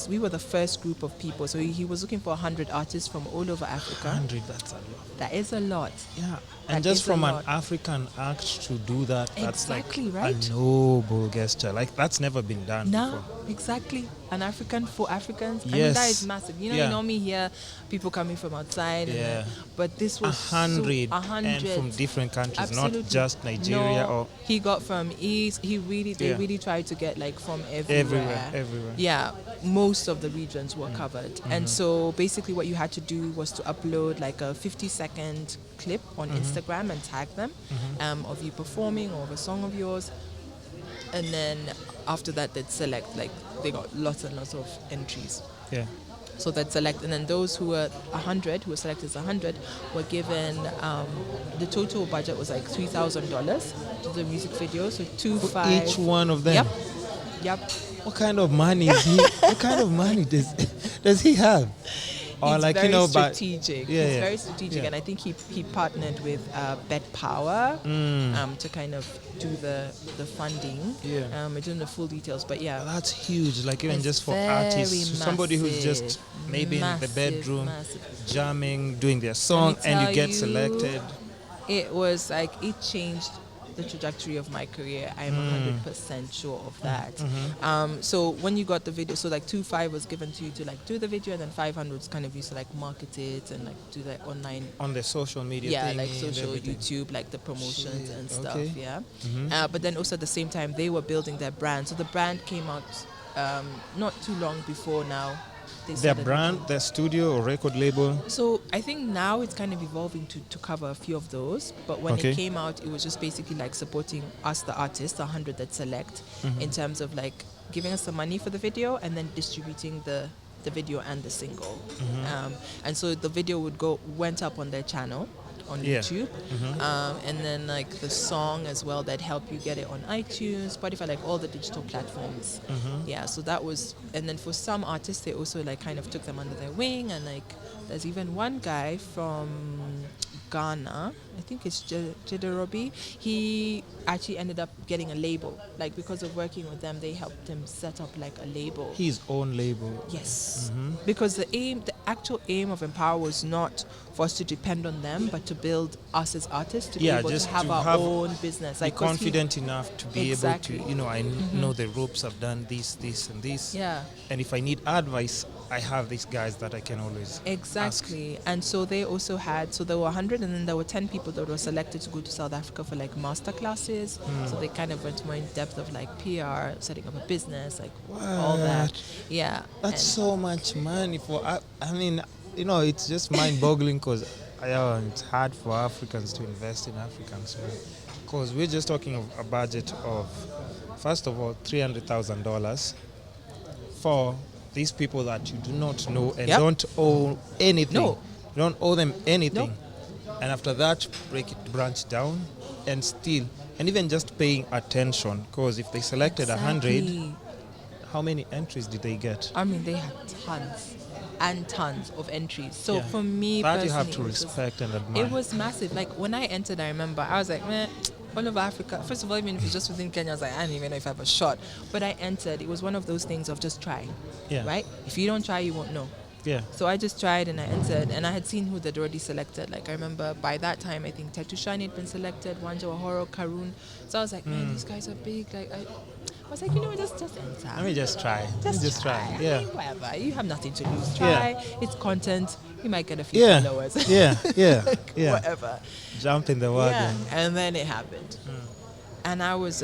Speaker 2: we were the first group of people. So he was looking for 100 artists from all over Africa.
Speaker 1: 100, that's a lot.
Speaker 2: That is a lot.
Speaker 1: Yeah. And just from an African act to do that, that's
Speaker 2: exactly
Speaker 1: like
Speaker 2: right.
Speaker 1: a noble gesture. Like, that's never been done before.
Speaker 2: Exactly. An African for Africans.
Speaker 1: Yes.
Speaker 2: I mean, that is massive. You know, you normally hear people coming from outside.
Speaker 1: Yeah.
Speaker 2: But this was
Speaker 1: 100.
Speaker 2: 100.
Speaker 1: And from different countries,
Speaker 2: Absolutely.
Speaker 1: Not just Nigeria. Or
Speaker 2: he got from East. They really tried to get like from everywhere.
Speaker 1: Everywhere.
Speaker 2: Yeah. Most of the regions were covered. And so basically what you had to do was to upload like a 50-second clip on Instagram and tag them of you performing, or of a song of yours. And then after that, they'd select, like, they got lots and lots of entries. Yeah. So they'd select, and then those who were 100, who were selected as 100, were given, the total budget was like $3,000 to the music video. So
Speaker 1: for each one of them?
Speaker 2: Yep.
Speaker 1: What kind of money is he? What kind of money does he have? Or
Speaker 2: it's
Speaker 1: like,
Speaker 2: very
Speaker 1: you know,
Speaker 2: strategic. It's very strategic, and I think he partnered with emPawa to kind of do the funding. Yeah. I don't know the full details, but yeah.
Speaker 1: Well, that's huge. Like, even just for artists, somebody who's just maybe in the bedroom jamming, doing their song, and you get selected.
Speaker 2: It was like, it changed the trajectory of my career. I'm 100% sure of that. So when you got the video, so like 2.5 was given to you to like do the video, and then 500 was kind of used to like market it and like do the online
Speaker 1: on the social media thing,
Speaker 2: like social YouTube, like the promotions and stuff.
Speaker 1: Yeah.
Speaker 2: But then also at the same time they were building their brand. So the brand came out not too long before now.
Speaker 1: Their brand, their studio or record label?
Speaker 2: So I think now it's kind of evolving to cover a few of those. But when it came out, it was just basically like supporting us, the artists, 100 that select, in terms of like giving us the money for the video and then distributing the video and the single. And so the video went up on their channel on YouTube, and then like the song as well that help you get it on iTunes, Spotify, like all the digital platforms. So that was, and then for some artists they also like kind of took them under their wing, and like there's even one guy from Ghana, I think it's Jiderobi. He actually ended up getting a label. Like, because of working with them, they helped him set up like a label.
Speaker 1: His own label.
Speaker 2: Yes. Because the actual aim of emPawa was not for us to depend on them, but to build us as artists to be able to have our own business.
Speaker 1: Like, be confident enough to be able to, you know, I know the ropes, I've done this, and this.
Speaker 2: Yeah.
Speaker 1: And if I need advice, I have these guys that I can always
Speaker 2: exactly
Speaker 1: ask.
Speaker 2: And so they also had, so there were 100 and then there were 10 people that were selected to go to South Africa for like master classes. So they kind of went more in depth of like PR, setting up a business, like all that. Yeah,
Speaker 1: that's so much money for I mean, you know, it's just mind-boggling because it's hard for Africans to invest in Africans, because we're just talking of a budget of, first of all, $300,000 for these people that you do not know and don't owe anything.
Speaker 2: No.
Speaker 1: You don't owe them anything. And after that, branch down and still, and even just paying attention, because if they selected 100, how many entries did they get?
Speaker 2: I mean, they had tons and tons of entries. So for me,
Speaker 1: that you have to respect and admire.
Speaker 2: It was massive. Like when I entered, I remember I was like, man, all over Africa. First of all, even if it's just within Kenya, I was like, I don't even know if I have a shot. But I entered. It was one of those things of just try.
Speaker 1: Yeah.
Speaker 2: Right? If you don't try, you won't know.
Speaker 1: Yeah.
Speaker 2: So I just tried and I entered, and I had seen who they'd already selected. Like I remember by that time, I think Tatushani had been selected, Wanja Wahoro, Karun. So I was like, man, these guys are big. Like I was like, you know, just enter.
Speaker 1: Let me just try.
Speaker 2: Just try.
Speaker 1: Yeah.
Speaker 2: I mean, whatever. You have nothing to lose. Try. Yeah. It's content. You might get a few followers.
Speaker 1: Yeah.
Speaker 2: Whatever.
Speaker 1: Jump in the wagon.
Speaker 2: Yeah. And then it happened. And I was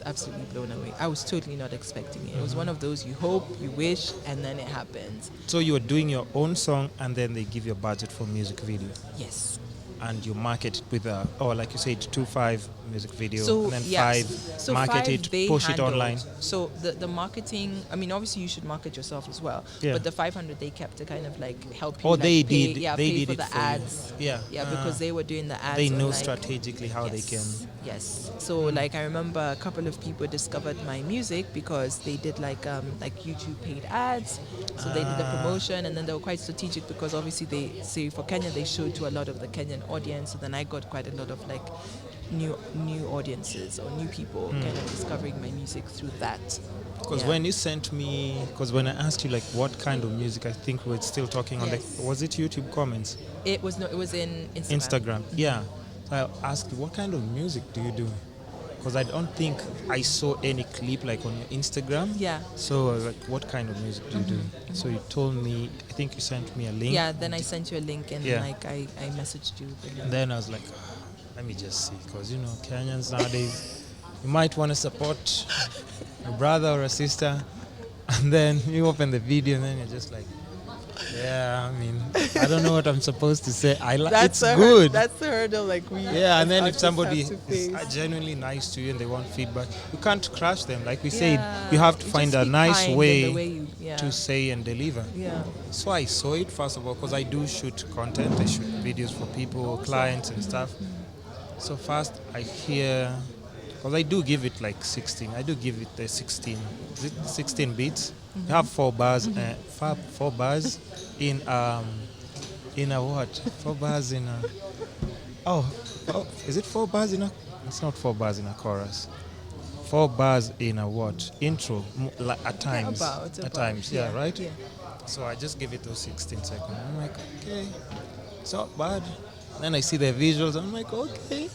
Speaker 2: absolutely blown away. I was totally not expecting it. It was one of those you hope, you wish, and then it happens.
Speaker 1: So you were doing your own song, and then they give you a budget for music video.
Speaker 2: Yes.
Speaker 1: And you market it with like you said, 2.5 music video,
Speaker 2: so,
Speaker 1: and then
Speaker 2: yes.
Speaker 1: 5
Speaker 2: so
Speaker 1: market
Speaker 2: 5
Speaker 1: it, push it online.
Speaker 2: So the marketing, I mean, obviously you should market yourself as well.
Speaker 1: Yeah.
Speaker 2: But the 500 they kept to kind of like help you.
Speaker 1: Oh,
Speaker 2: like
Speaker 1: they
Speaker 2: pay,
Speaker 1: did.
Speaker 2: Yeah,
Speaker 1: they
Speaker 2: pay
Speaker 1: did
Speaker 2: for
Speaker 1: it
Speaker 2: the
Speaker 1: for
Speaker 2: ads.
Speaker 1: You. Yeah.
Speaker 2: Yeah, because they were doing the ads.
Speaker 1: They know
Speaker 2: like,
Speaker 1: strategically how they can.
Speaker 2: Yes. So like I remember a couple of people discovered my music because they did like YouTube paid ads. So they did the promotion, and then they were quite strategic because obviously they say for Kenya they showed to a lot of the Kenyan audience. So then I got quite a lot of like new audiences or new people kind of discovering my music through that.
Speaker 1: Because when you sent me, because when I asked you like what kind of music, I think we're still talking on was it YouTube comments?
Speaker 2: It was in
Speaker 1: Instagram. Yeah. So I asked you, what kind of music do you do? Because I don't think I saw any clip like on your Instagram.
Speaker 2: Yeah.
Speaker 1: So I was like, what kind of music do you do? So you told me, I think you sent me a link.
Speaker 2: Yeah, then I sent you a link and like I messaged you the link.
Speaker 1: And then I was like, let me just see, because you know, Kenyans nowadays, you might want to support a brother or a sister, and then you open the video and then you're just like, yeah, I mean, I don't know what I'm supposed to say. It's good.
Speaker 2: That's the hurdle, like we.
Speaker 1: Yeah, and then if somebody is genuinely nice to you and they want feedback, you can't crush them. Like we said, you have to find a nice way to say and deliver.
Speaker 2: Yeah.
Speaker 1: So I saw it first of all because I do shoot content. I shoot videos for people, clients and stuff. So first I hear, because I do give it like 16. I do give it the 16. Is it 16 beats? You have 4 bars. 4 bars in a what? 4 bars in a. Oh, is it 4 bars in a? It's not 4 bars in a chorus. 4 bars in a what? Intro. At times. At times. Yeah. Right. Yeah. So I just give it those 16 seconds. I'm like, okay, it's not bad. Then I see the visuals. I'm like, okay,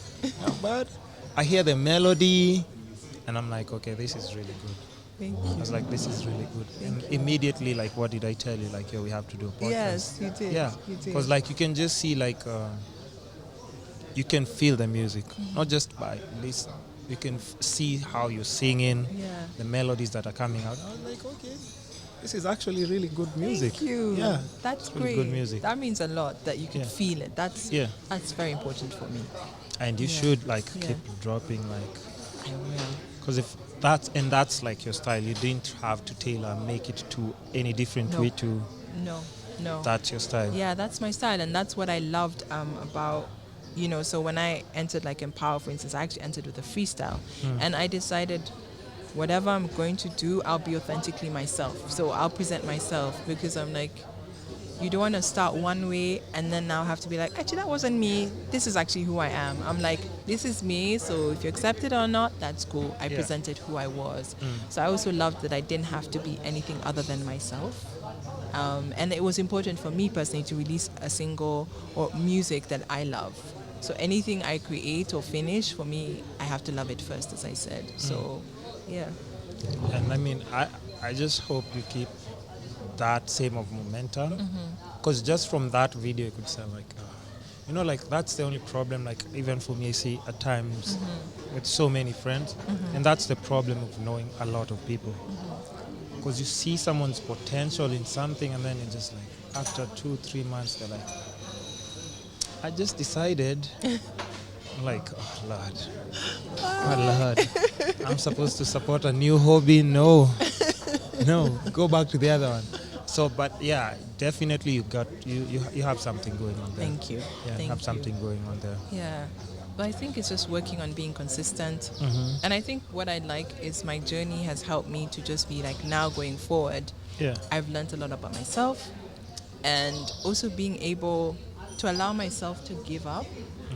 Speaker 1: not bad. I hear the melody, and I'm like, okay, this is really good.
Speaker 2: Thank you.
Speaker 1: I was like, this is really good. And immediately, like, what did I tell you? Like, yo, we have to do a podcast.
Speaker 2: Yes, you did.
Speaker 1: Yeah, because like you can just see like, you can feel the music, not just by listen. You can see how you're singing, the melodies that are coming out. I was like, okay, this is actually really good music.
Speaker 2: Thank you.
Speaker 1: Yeah,
Speaker 2: that's
Speaker 1: really
Speaker 2: great.
Speaker 1: Good music.
Speaker 2: That means a lot that you can feel it. That's very important for me.
Speaker 1: And you should like keep dropping like.
Speaker 2: I will.
Speaker 1: Because if that's like your style, you didn't have to tailor make it to any different way to.
Speaker 2: No.
Speaker 1: That's your style.
Speaker 2: Yeah, that's my style, and that's what I loved about. So when I entered like emPawa, for instance, I actually entered with a freestyle, and I decided whatever I'm going to do, I'll be authentically myself. So I'll present myself because I'm like, you don't want to start one way and then now have to be like, actually, that wasn't me. This is actually who I am. I'm like, this is me. So if you accept it or not, that's cool. I presented who I was. So I also loved that I didn't have to be anything other than myself. And it was important for me personally to release a single or music that I love. So anything I create or finish, for me, I have to love it first, as I said. So, yeah.
Speaker 1: And I mean, I just hope you keep that same of momentum. Because just from that video, you could say like, like that's the only problem. Like even for me, I see at times with so many friends, and that's the problem of knowing a lot of people. Because you see someone's potential in something, and then you're just like, after 2-3 months, they're like, I just decided. I'm like, oh Lord, I'm supposed to support a new hobby. No, go back to the other one. So, but yeah, definitely you have something going on there.
Speaker 2: Thank you.
Speaker 1: Yeah, you have something going on there.
Speaker 2: Yeah. But I think it's just working on being consistent. And I think what I like is my journey has helped me to just be like, now going forward, I've learned a lot about myself, and also being able to allow myself to give up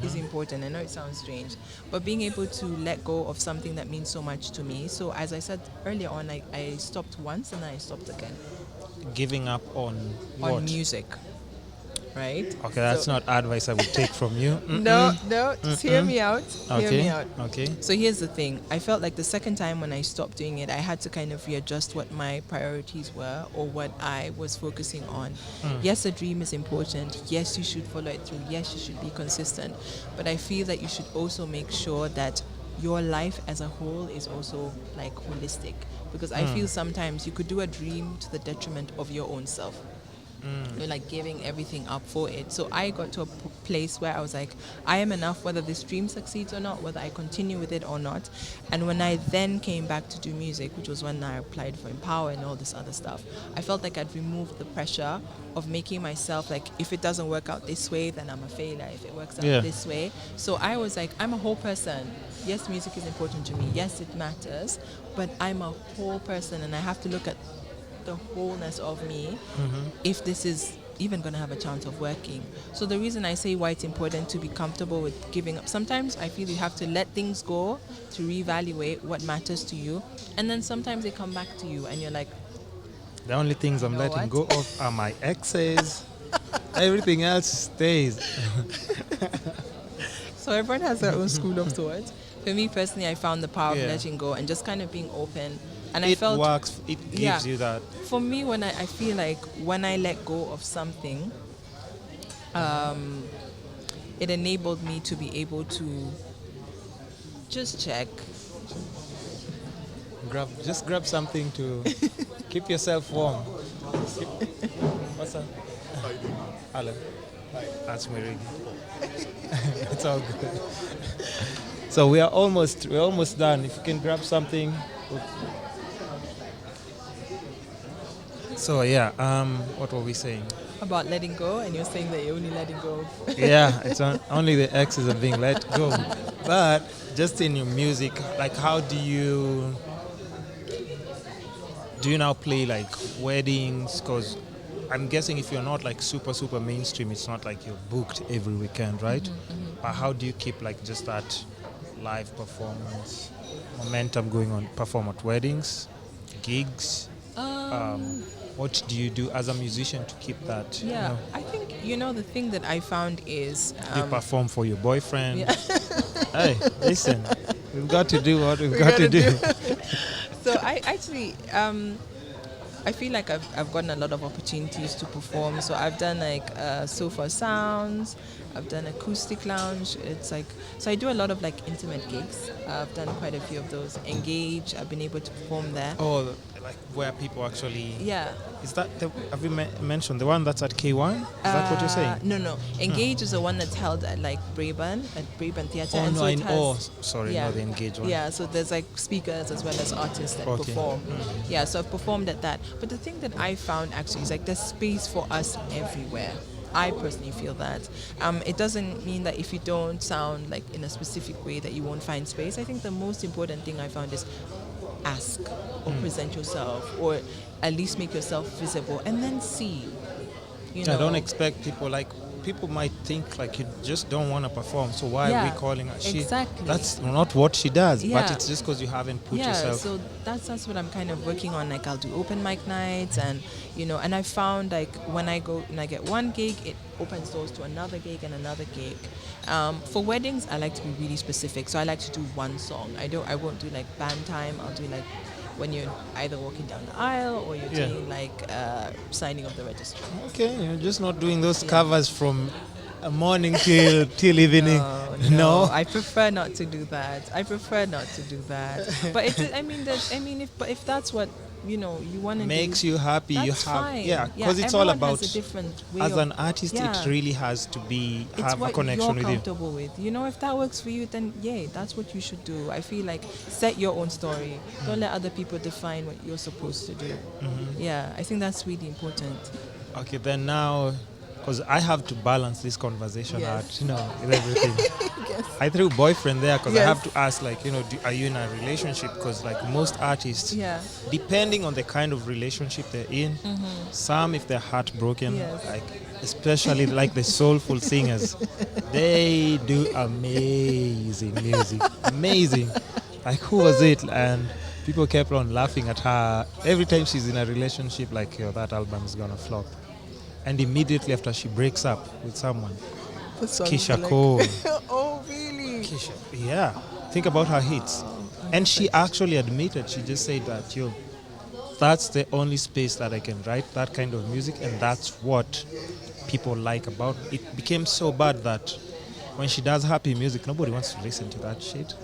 Speaker 2: is important. I know it sounds strange, but being able to let go of something that means so much to me. So as I said earlier on, I stopped once and then I stopped again.
Speaker 1: Giving up on what?
Speaker 2: On music. Right?
Speaker 1: Okay, that's not advice I would take from you.
Speaker 2: No, just hear me out. Hear me out.
Speaker 1: Okay.
Speaker 2: So here's the thing. I felt like the second time when I stopped doing it, I had to kind of readjust what my priorities were or what I was focusing on. Yes, a dream is important. Yes, you should follow it through. Yes, you should be consistent. But I feel that you should also make sure that your life as a whole is also like holistic. Because I feel sometimes you could do a dream to the detriment of your own self. You're like giving everything up for it. So I got to a place where I was like, I am enough whether this dream succeeds or not, whether I continue with it or not. And when I then came back to do music, which was when I applied for emPawa and all this other stuff, I felt like I'd removed the pressure of making myself like, if it doesn't work out this way, then I'm a failure. If it works out this way. So I was like, I'm a whole person. Yes, music is important to me. Yes, it matters. But I'm a whole person, and I have to look at the wholeness of me if this is even going to have a chance of working. So the reason I say why it's important to be comfortable with giving up, sometimes I feel you have to let things go to reevaluate what matters to you, and then sometimes they come back to you and you're like,
Speaker 1: the only things I'm letting go of are my exes. Everything else stays.
Speaker 2: So everyone has their own school of thought. For me personally, I found the power of letting go and just kind of being open. And I felt
Speaker 1: works. It gives you that.
Speaker 2: For me, when I feel like when I let go of something, it enabled me to be able to just check.
Speaker 1: Grab something to keep yourself warm. What's that? Hello. That's Mary. It's all good. So we're almost done. If you can grab something. So what were we saying?
Speaker 2: About letting go, and you're saying that you're only letting go.
Speaker 1: It's only the exes are being let go. But just in your music, like how do you now play like weddings? Because I'm guessing if you're not like super mainstream, it's not like you're booked every weekend, right? But how do you keep like just that live performance momentum going on? Perform at weddings, gigs. What do you do as a musician to keep that?
Speaker 2: I think the thing that I found is
Speaker 1: do you perform for your boyfriend? Hey, listen, we've got to do what we've got to do.
Speaker 2: So I actually I feel like I've gotten a lot of opportunities to perform. So I've done like sofa sounds, I've done acoustic lounge. It's like, so I do a lot of like intimate gigs. I've done quite a few of those. Engage, I've been able to perform there.
Speaker 1: Oh, like where people actually... Is that, have you mentioned the one that's at K1? Is that what you're saying?
Speaker 2: No. Engage is the one that's held at like Braeburn Theatre.
Speaker 1: Oh,
Speaker 2: and
Speaker 1: no,
Speaker 2: so
Speaker 1: not the Engage one.
Speaker 2: Yeah, so there's like speakers as well as artists that perform. Yeah, so I've performed at that. But the thing that I found actually is like there's space for us everywhere. I personally feel that. It doesn't mean that if you don't sound like in a specific way that you won't find space. I think the most important thing I found is ask or present yourself, or at least make yourself visible, and then see. I
Speaker 1: don't expect people people might think like you just don't want to perform, so why are we calling her?
Speaker 2: Exactly.
Speaker 1: That's not what she does, but it's just because you haven't put yourself.
Speaker 2: So that's what I'm kind of working on. Like I'll do open mic nights, and and I found like when I go and I get one gig, it opens doors to another gig and another gig. For weddings, I like to be really specific, so I like to do one song. I won't do like band time. I'll do like when you're either walking down the aisle or you're doing like signing of the registry.
Speaker 1: Okay, you're just not doing those covers from morning till evening.
Speaker 2: No, I prefer not to do that. But if that's what you want to do,
Speaker 1: makes you happy,
Speaker 2: that's fine.
Speaker 1: Because it's all about,
Speaker 2: has a different way
Speaker 1: as an artist, it really has to be have a connection with you.
Speaker 2: It's what you're comfortable with. If that works for you, then that's what you should do. I feel like set your own story. Don't let other people define what you're supposed to do. I think that's really important. Okay,
Speaker 1: then now, because I have to balance this conversation out, with everything. I threw boyfriend there because I have to ask, like, are you in a relationship? Because, like, most artists, depending on the kind of relationship they're in, some, if they're heartbroken, like, especially like the soulful singers, they do amazing music. Amazing. Like, who was it? And people kept on laughing at her. Every time she's in a relationship, like, that album is going to flop. And immediately after she breaks up with someone, Keisha Cole.
Speaker 2: Oh, really?
Speaker 1: Keisha, think about her hits. And she actually admitted, she just said that, that's the only space that I can write that kind of music, and that's what people like about it. It became so bad that when she does happy music, nobody wants to listen to that shit.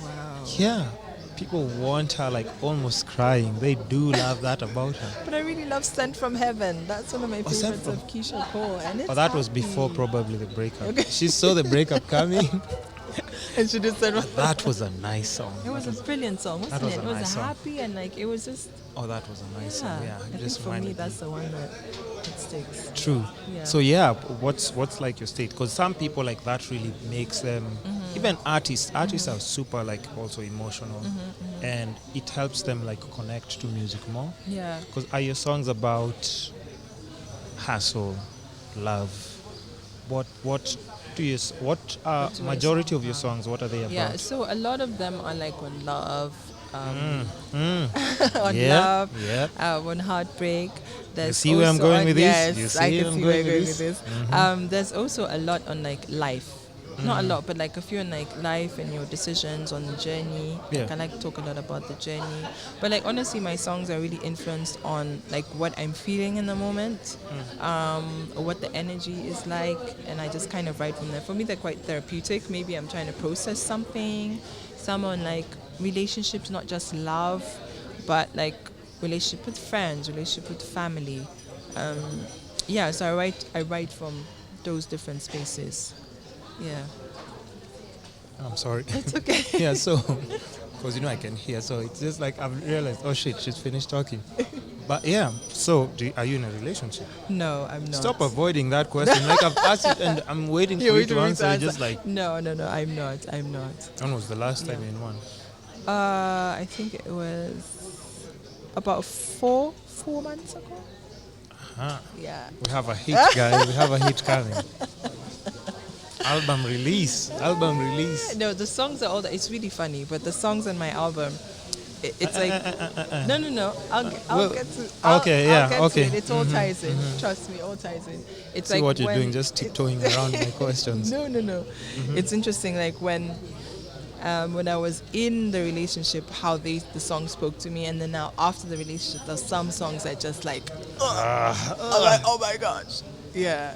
Speaker 2: Wow.
Speaker 1: Yeah. People want her, like, almost crying. They do love that about her.
Speaker 2: But I really love Sent from Heaven. That's one of my favorites of Keisha Cole. And it's
Speaker 1: that was before probably the breakup. Okay. She saw the breakup coming.
Speaker 2: And she just said,
Speaker 1: that was a nice song.
Speaker 2: It was a brilliant song, wasn't it? It was happy and, like, it was just...
Speaker 1: Oh, that was a nice song, yeah.
Speaker 2: I think for me, that's the one that sticks.
Speaker 1: True. Yeah. So, what's like your state? Because some people, like, that really makes them... Even artists are super, like, also emotional. And it helps them, like, connect to music more.
Speaker 2: Yeah.
Speaker 1: Because are your songs about hustle, love? What majority of your songs, what are they about?
Speaker 2: Yeah, so a lot of them are, like, on love. On love, on heartbreak.
Speaker 1: You see where I'm going with this?
Speaker 2: Yes, I can see where I'm going with this. There's also a lot on, like, life. Not a lot, but, like, a few on, like, life and your decisions on the journey. Like, I like to talk a lot about the journey. But, like, honestly, my songs are really influenced on, like, what I'm feeling in the moment, what the energy is like, and I just kind of write from there. For me, they're quite therapeutic. Maybe I'm trying to process something. Some on, like, relationships, not just love, but, like, relationship with friends, relationship with family. So I write from those different spaces. Yeah.
Speaker 1: I'm sorry.
Speaker 2: It's okay.
Speaker 1: Yeah, so, because, I can hear, so it's just like I've realized, oh shit, she's finished talking. But yeah, so are you in a relationship?
Speaker 2: No, I'm not.
Speaker 1: Stop avoiding that question. Like, I've asked it and I'm waiting for you to answer. Just like...
Speaker 2: No, I'm not.
Speaker 1: When was the last time in one?
Speaker 2: I think it was about four months ago. Yeah.
Speaker 1: We have a hit, guys. We have a hit coming. Album release.
Speaker 2: No, the songs are all that. It's really funny, but the songs on my album, it's like no. I'll get to it. It all ties in. Trust me, all ties in. It's
Speaker 1: see like what you're doing, just tiptoeing around my questions.
Speaker 2: No. It's interesting, like when I was in the relationship, how the song spoke to me, and then now after the relationship, there's some songs that just like, I'm like, oh my gosh, yeah.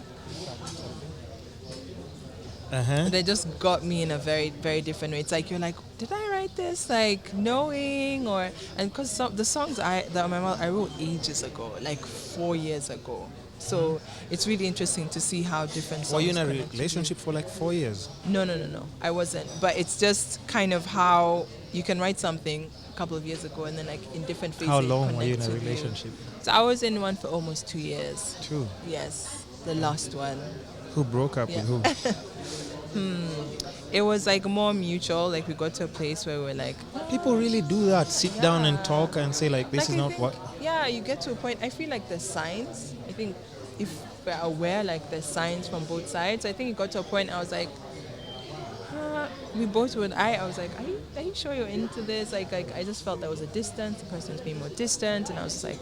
Speaker 2: They just got me in a very, very different way. It's like you're like, did I write this like knowing and because the songs I wrote ages ago, like 4 years ago. So it's really interesting to see how different songs.
Speaker 1: Were you in a relationship for like 4 years?
Speaker 2: No. I wasn't. But it's just kind of how you can write something a couple of years ago and then like in different phases.
Speaker 1: How long were you in a relationship?
Speaker 2: So I was in one for almost 2 years.
Speaker 1: 2?
Speaker 2: Yes, the last one.
Speaker 1: Who broke up with who?
Speaker 2: It was like more mutual. Like we got to a place where we're like,
Speaker 1: people really do that. Sit down and talk and say like, this is not what.
Speaker 2: Yeah, you get to a point. I feel like there's signs. I think if we're aware, like there's signs from both sides. I think it got to a point. I was like, we both would. I was like, are you sure you're into this? Like I just felt there was a distance. The person was being more distant, and I was just like,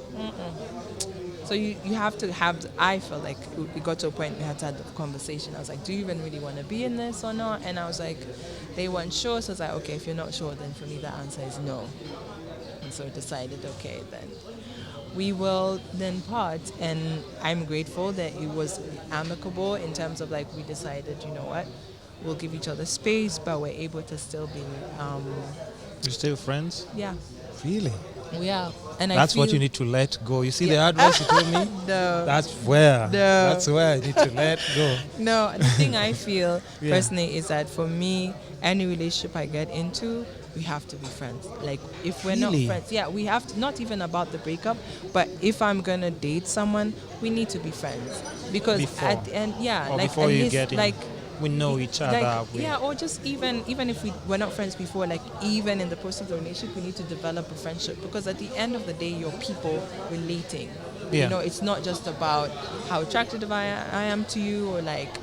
Speaker 2: So you have to have. I felt like we got to a point we had to have the conversation. I was like, do you even really want to be in this or not? And I was like, they weren't sure. So I was like, okay, if you're not sure, then for me the answer is no. And so decided, okay, then we will then part. And I'm grateful that it was amicable in terms of like we decided, you know what, we'll give each other space, but we're able to still be.
Speaker 1: You're still friends?
Speaker 2: Yeah.
Speaker 1: Really?
Speaker 2: We are. And
Speaker 1: that's what you need to let go. You see the advice you told me?
Speaker 2: No.
Speaker 1: That's where I need to let go.
Speaker 2: No, the thing I feel personally is that for me, any relationship I get into, we have to be friends. Like, if we're not friends, we have to, not even about the breakup, but if I'm going to date someone, we need to be friends. Because at the end,
Speaker 1: or like, before you get in, like, we know each other.
Speaker 2: Like, or just even if we're not friends before, like, even in the process of the relationship, we need to develop a friendship. Because at the end of the day, you're people relating. You know, it's not just about how attractive I am to you, or like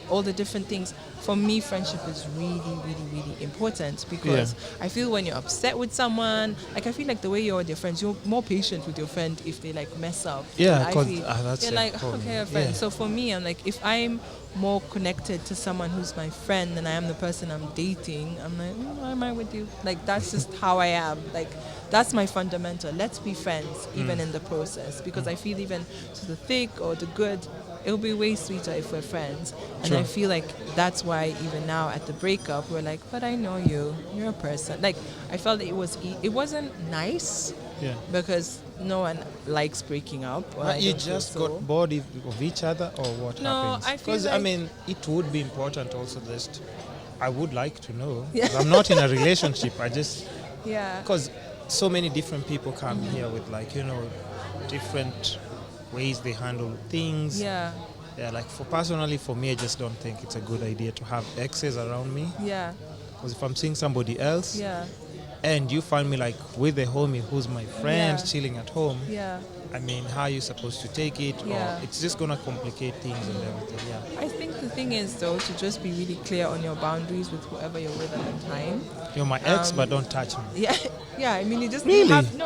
Speaker 2: all the different things. For me, friendship is really, really, really important, because I feel when you're upset with someone, like, I feel like the way you're with your friends, you're more patient with your friend if they like mess up.
Speaker 1: Yeah, because
Speaker 2: you're like, okay, you're friends. So for me, I'm like, if I'm more connected to someone who's my friend than I am the person I'm dating, I'm like, why am I with you? Like, that's just how I am. Like, that's my fundamental. Let's be friends, even in the process, because I feel even to the thick or the good, it'll be way sweeter if we're friends. And I feel like that's why even now at the breakup, we're like, but I know you. You're a person. Like, I felt that it wasn't nice.
Speaker 1: Yeah.
Speaker 2: Because no one likes breaking up.
Speaker 1: But you just got bored of each other, or what happens? Because I mean, it would be important also. Just, I would like to know. I'm not in a relationship. I just because so many different people come here with, like, you know, different ways they handle things. Yeah, like, personally for me, I just don't think it's a good idea to have exes around me. Yeah. Because if I'm seeing somebody else, and you find me like with a homie who's my friend chilling at home, I mean, how are you supposed to take it? Or it's just gonna complicate things and everything. I
Speaker 2: think the thing is, though, to just be really clear on your boundaries with whoever you're with at the time.
Speaker 1: You're my ex, but don't touch me.
Speaker 2: Yeah. I mean, you just
Speaker 1: really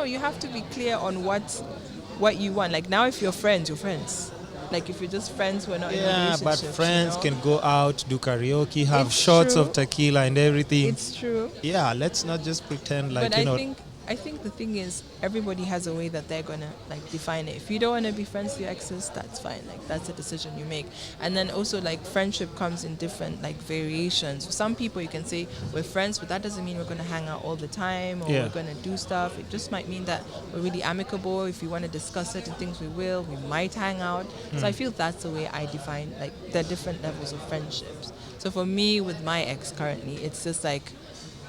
Speaker 2: you have to be clear on what you want. Like, now, if you're friends, you're friends. Like, if you're just friends, we're not in a relationship.
Speaker 1: But friends can go out, do karaoke, have shots of tequila and everything.
Speaker 2: It's true.
Speaker 1: Yeah, let's not just pretend like,
Speaker 2: but I think the thing is, everybody has a way that they're gonna like define it. If you don't want to be friends with your exes, that's fine. Like, that's a decision you make. And then also, like, friendship comes in different like variations. For some people, you can say we're friends, but that doesn't mean we're gonna hang out all the time, or we're gonna do stuff. It just might mean that we're really amicable. If you want to discuss certain things, we will. We might hang out. So I feel that's the way I define like the different levels of friendships. So for me, with my ex currently, it's just like,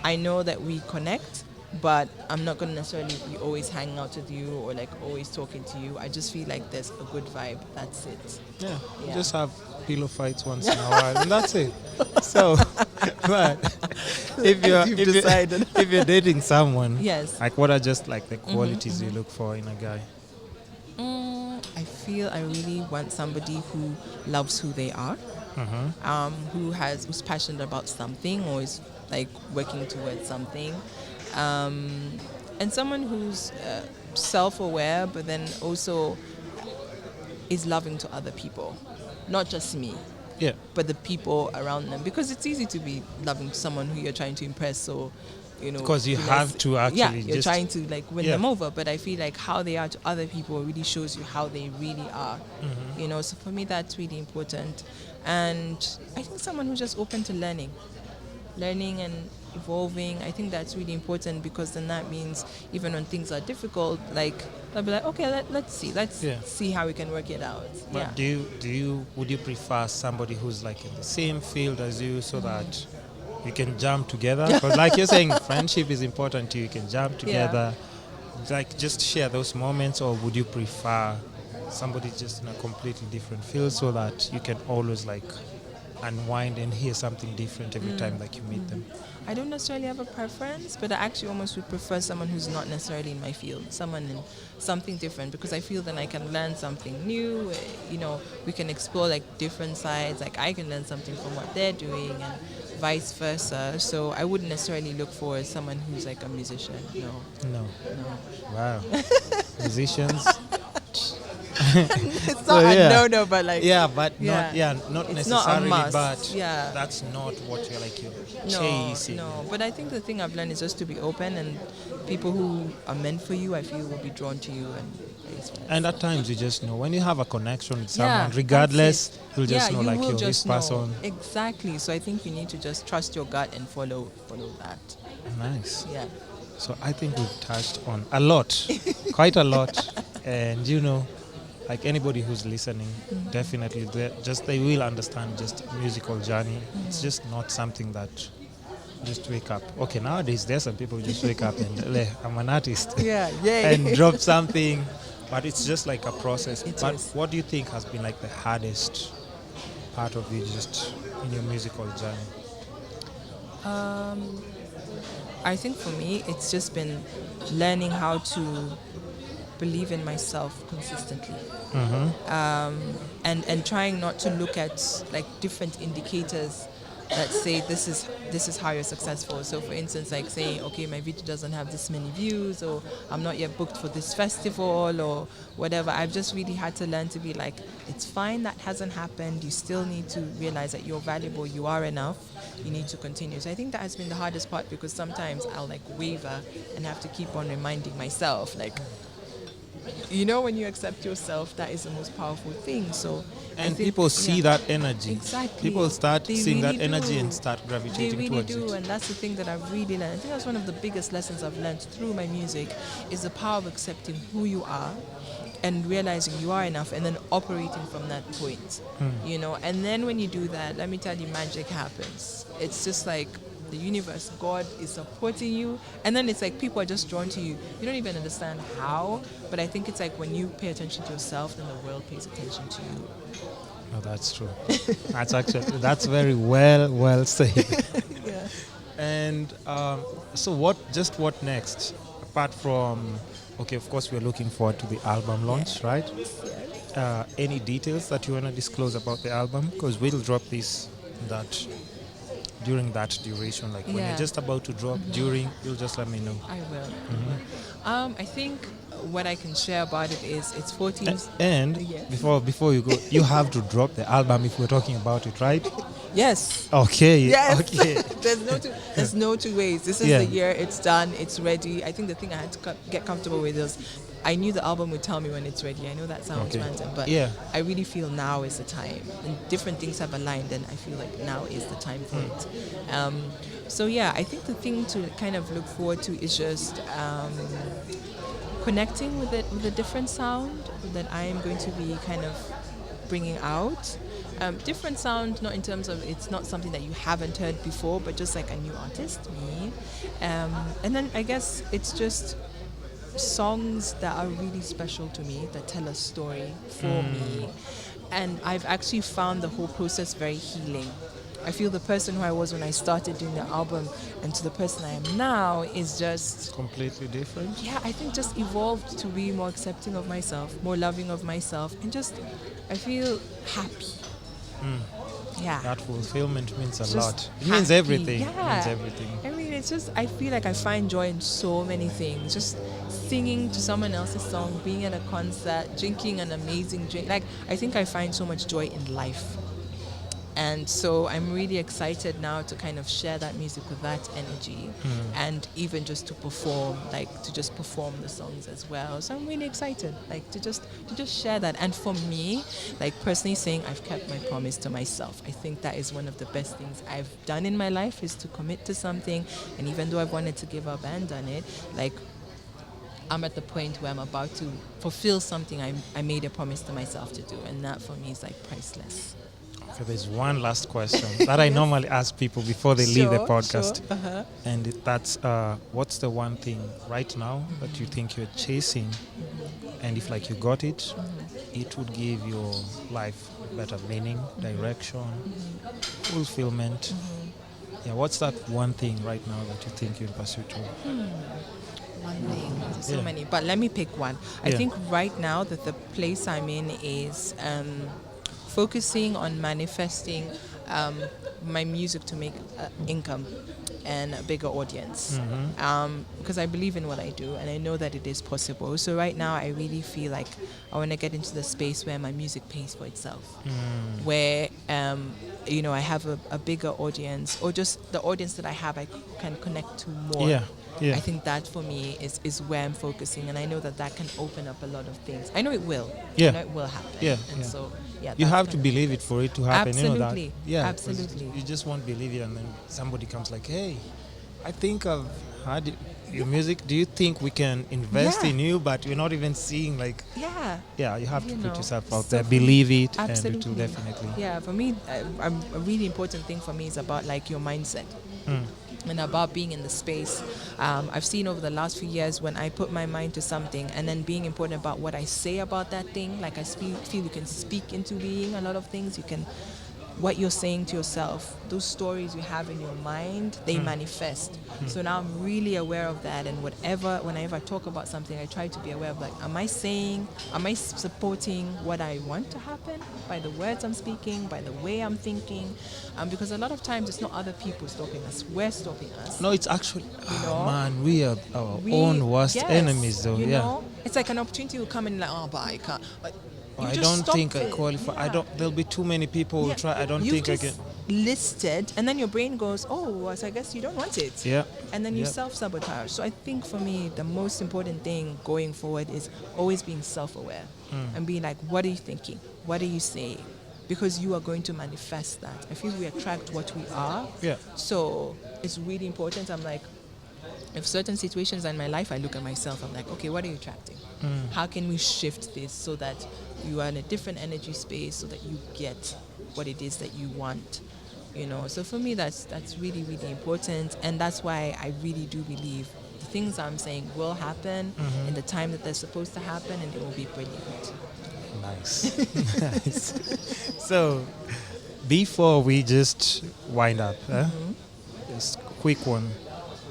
Speaker 2: I know that we connect, but I'm not going to necessarily be always hanging out with you or like always talking to you. I just feel like there's a good vibe. That's it. Yeah.
Speaker 1: Just have pillow fights once in a while, and that's it. So, but if you're dating someone, like, what are just like the qualities you look for in a guy?
Speaker 2: I feel I really want somebody who loves who they are, who's passionate about something, or is like working towards something. And someone who's self-aware, but then also is loving to other people, not just me, but the people around them. Because it's easy to be loving to someone who you're trying to impress, or
Speaker 1: because you have to actually
Speaker 2: you're trying to like win them over. But I feel like how they are to other people really shows you how they really are. So for me, that's really important. And I think someone who's just open to learning and evolving. I think that's really important, because then that means even when things are difficult, like, they'll be like, okay, let's see how we can work it out.
Speaker 1: But would you prefer somebody who's like in the same field as you, so that you can jump together? Because like you're saying, friendship is important to you. You can jump together, like just share those moments. Or would you prefer somebody just in a completely different field, so that you can always like unwind and hear something different every time like you meet them?
Speaker 2: I don't necessarily have a preference, but I actually almost would prefer someone who's not necessarily in my field, someone in something different, because I feel then I can learn something new. We can explore like different sides. Like, I can learn something from what they're doing, and vice versa. So I wouldn't necessarily look for someone who's like a musician. No.
Speaker 1: Wow. Musicians.
Speaker 2: It's not a no, but like
Speaker 1: but not
Speaker 2: it's
Speaker 1: necessarily,
Speaker 2: not a must.
Speaker 1: but that's not what you're chasing.
Speaker 2: No, but I think the thing I've learned is just to be open, and people who are meant for you, I feel, will be drawn to you,
Speaker 1: and at times you just know when you have a connection with someone, regardless, you'll just know, like, this person.
Speaker 2: Exactly. So I think you need to just trust your gut and follow that.
Speaker 1: Nice.
Speaker 2: Yeah.
Speaker 1: So I think we've touched on a lot, quite a lot, and like anybody who's listening, definitely they will understand just musical journey. It's just not something that just wake up. Okay, nowadays there's some people who just wake up and I'm an artist. And drop something, but it's just like a process. What do you think has been like the hardest part of you just in your musical journey?
Speaker 2: I think for me, it's just been learning how to believe in myself consistently, and trying not to look at like different indicators that say this is how you're successful. So for instance, like saying, okay, my video doesn't have this many views, or I'm not yet booked for this festival or whatever. I've just really had to learn to be like, it's fine that hasn't happened. You still need to realize that you're valuable, you are enough, you need to continue. So I think that has been the hardest part, because sometimes I'll like waver and have to keep on reminding myself, like, when you accept yourself, that is the most powerful thing. So
Speaker 1: and people see that energy.
Speaker 2: Exactly.
Speaker 1: People start seeing
Speaker 2: really
Speaker 1: that energy
Speaker 2: do.
Speaker 1: and start gravitating
Speaker 2: they really
Speaker 1: towards
Speaker 2: do,
Speaker 1: it.
Speaker 2: and that's the thing that I've really learned. I think that's one of the biggest lessons I've learned through my music, is the power of accepting who you are and realizing you are enough, and then operating from that point. And then when you do that, let me tell you, magic happens. It's just like the universe, God is supporting you, and then it's like people are just drawn to you. You don't even understand how, but I think it's like when you pay attention to yourself, then the world pays attention to you.
Speaker 1: No, that's true. That's very well said.
Speaker 2: Yeah.
Speaker 1: And so what next? Apart from, okay, of course we're looking forward to the album launch, right?
Speaker 2: Yes.
Speaker 1: Any details that you want to disclose about the album? Because we'll drop this during that duration, like when you're just about to drop, you'll just let me know.
Speaker 2: I will. I think what I can share about it is it's 14.
Speaker 1: And before you go, you have to drop the album if we're talking about it, right?
Speaker 2: Yes.
Speaker 1: Okay.
Speaker 2: Yes.
Speaker 1: Okay.
Speaker 2: There's no two ways. This is the year. It's done. It's ready. I think the thing I had to get comfortable with is I knew the album would tell me when it's ready. I know that sounds random, but I really feel now is the time. And different things have aligned, and I feel like now is the time for it. So I think the thing to kind of look forward to is just connecting with a different sound that I am going to be kind of bringing out. Different sound, not in terms of it's not something that you haven't heard before, but just like a new artist, me. And then I guess it's just songs that are really special to me, that tell a story for me. And I've actually found the whole process very healing. I feel the person who I was when I started doing the album and to the person I am now is just
Speaker 1: completely different.
Speaker 2: Yeah, I think just evolved to be more accepting of myself, more loving of myself, and just I feel happy. Yeah.
Speaker 1: That fulfillment means a lot. It means everything.
Speaker 2: Yeah.
Speaker 1: It means everything.
Speaker 2: I mean, it's just, I feel like I find joy in so many things. Just singing to someone else's song, being at a concert, drinking an amazing drink. Like, I think I find so much joy in life. And so I'm really excited now to kind of share that music with that energy, and even just to perform, like to just perform the songs as well. So I'm really excited, like to just share that. And for me, like personally saying I've kept my promise to myself. I think that is one of the best things I've done in my life, is to commit to something. And even though I've wanted to give up and done it, like I'm at the point where I'm about to fulfill something I made a promise to myself to do. And that for me is like priceless.
Speaker 1: Okay, there's one last question that I normally ask people before they leave the podcast. And that's, what's the one thing right now that you think you're chasing? And if like you got it, it would give your life better meaning, direction, fulfillment. Yeah, what's that one thing right now that you think you're in pursuit of?
Speaker 2: One thing, there's so many, but let me pick one. I think right now that the place I'm in is focusing on manifesting my music to make income and a bigger audience. Because I believe in what I do and I know that it is possible. So right now I really feel like I want to get into the space where my music pays for itself. Where I have a bigger audience, or just the audience that I have I can connect to more. I think that for me is where I'm focusing, and I know that can open up a lot of things. I know it will. I know it will happen. So
Speaker 1: you have to believe it for it to happen.
Speaker 2: Absolutely.
Speaker 1: Absolutely. You just won't believe it, and then somebody comes like, "Hey, I think I've heard your music. Do you think we can invest in you?" But we're not even seeing like. You have to put yourself out there, believe it, and it will definitely.
Speaker 2: Yeah, for me, a really important thing for me is about like your mindset. And about being in the space. I've seen over the last few years when I put my mind to something, and then being important about what I say about that thing. Like I feel you can speak into being a lot of things. You can, what you're saying to yourself, those stories you have in your mind, they manifest. So now I'm really aware of that, and whenever I talk about something, I try to be aware of like, am I supporting what I want to happen by the words I'm speaking, by the way I'm thinking? Because a lot of times it's not other people stopping us, we're stopping us.
Speaker 1: No, it's actually, man, we are our own worst enemies though.
Speaker 2: You know? It's like an opportunity will come in like, but I can't. Like,
Speaker 1: I don't think I qualify. There'll be too many people who try. I don't think I can.
Speaker 2: Listed, and then your brain goes, oh, so I guess you don't want it. And then you self-sabotage. So I think for me, the most important thing going forward is always being self-aware and being like, what are you thinking? What are you saying? Because you are going to manifest that. I feel we attract what we are. So it's really important. I'm like, if certain situations in my life, I look at myself, I'm like, okay, what are you attracting? How can we shift this so that you are in a different energy space, so that you get what it is that you want? So for me, that's really, really important. And that's why I really do believe the things I'm saying will happen in the time that they're supposed to happen, and it will be brilliant.
Speaker 1: Nice. Nice. So before we just wind up, just a quick one.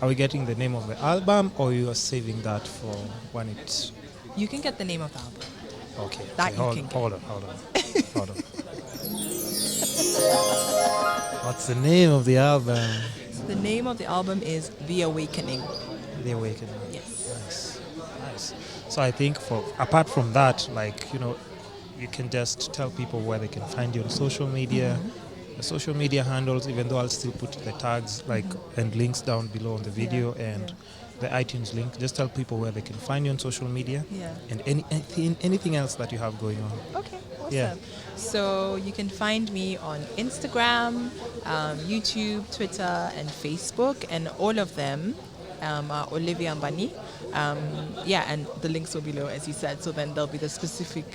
Speaker 1: Are we getting the name of the album, or you are saving that for when it's...
Speaker 2: You can get the name of the album.
Speaker 1: Okay.
Speaker 2: Hold
Speaker 1: on. What's the name of the album?
Speaker 2: The name of the album is The Awakening.
Speaker 1: The Awakening.
Speaker 2: Yes.
Speaker 1: Nice. So I think apart from that, you can just tell people where they can find you on social media. The social media handles, even though I'll still put the tags and links down below on the video and the iTunes link. Just tell people where they can find you on social media and anything else that you have going on.
Speaker 2: Okay, awesome. So you can find me on Instagram, YouTube, Twitter, and Facebook, and all of them are Olivia Ambani. And the links will be below, as you said, so then there'll be the specific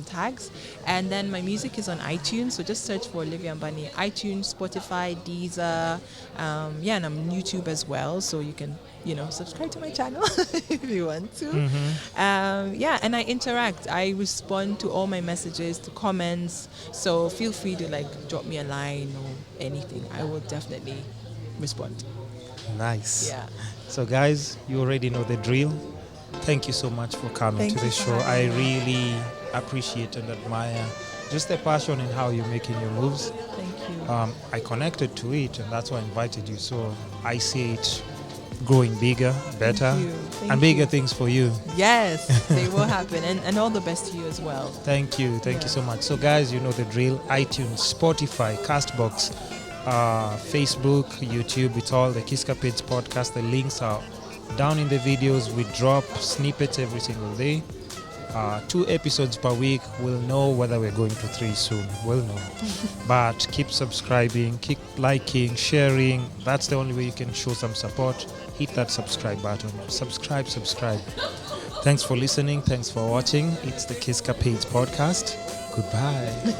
Speaker 2: tags. And then my music is on iTunes, so just search for Olivia Ambani, iTunes, Spotify, Deezer, and I'm on YouTube as well, so you can, subscribe to my channel if you want to. And I interact. I respond to all my messages, to comments, so feel free to drop me a line or anything. I will definitely respond.
Speaker 1: Nice.
Speaker 2: Yeah.
Speaker 1: So guys, you already know the drill. Thank you so much for coming to the show. I really appreciate and admire just the passion in how you're making your moves.
Speaker 2: Thank you.
Speaker 1: I connected to it, and that's why I invited you. So I see it growing bigger, better, and bigger things for you.
Speaker 2: Yes, they will happen. And all the best to you as well.
Speaker 1: Thank you. Thank you so much. So guys, you know the drill. iTunes, Spotify, Castbox, Facebook, YouTube, it's all the Kiskapades podcast. The links are down in the videos. We drop snippets every single day. 2 episodes per week. We'll know whether we're going to 3 soon. We'll know. But keep subscribing, keep liking, sharing. That's the only way you can show some support. Hit that subscribe button. Subscribe. Thanks for listening. Thanks for watching. It's the Kiskapades podcast. Goodbye.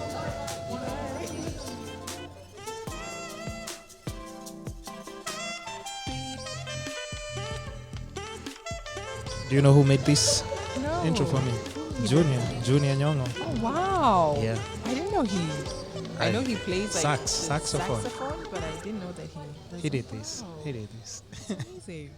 Speaker 1: Do you know who made this intro for me? Junior Nyong'o.
Speaker 2: Oh, wow.
Speaker 1: Yeah.
Speaker 2: I didn't know I know he plays
Speaker 1: saxophone,
Speaker 2: but I didn't know that he
Speaker 1: did this.
Speaker 2: Amazing.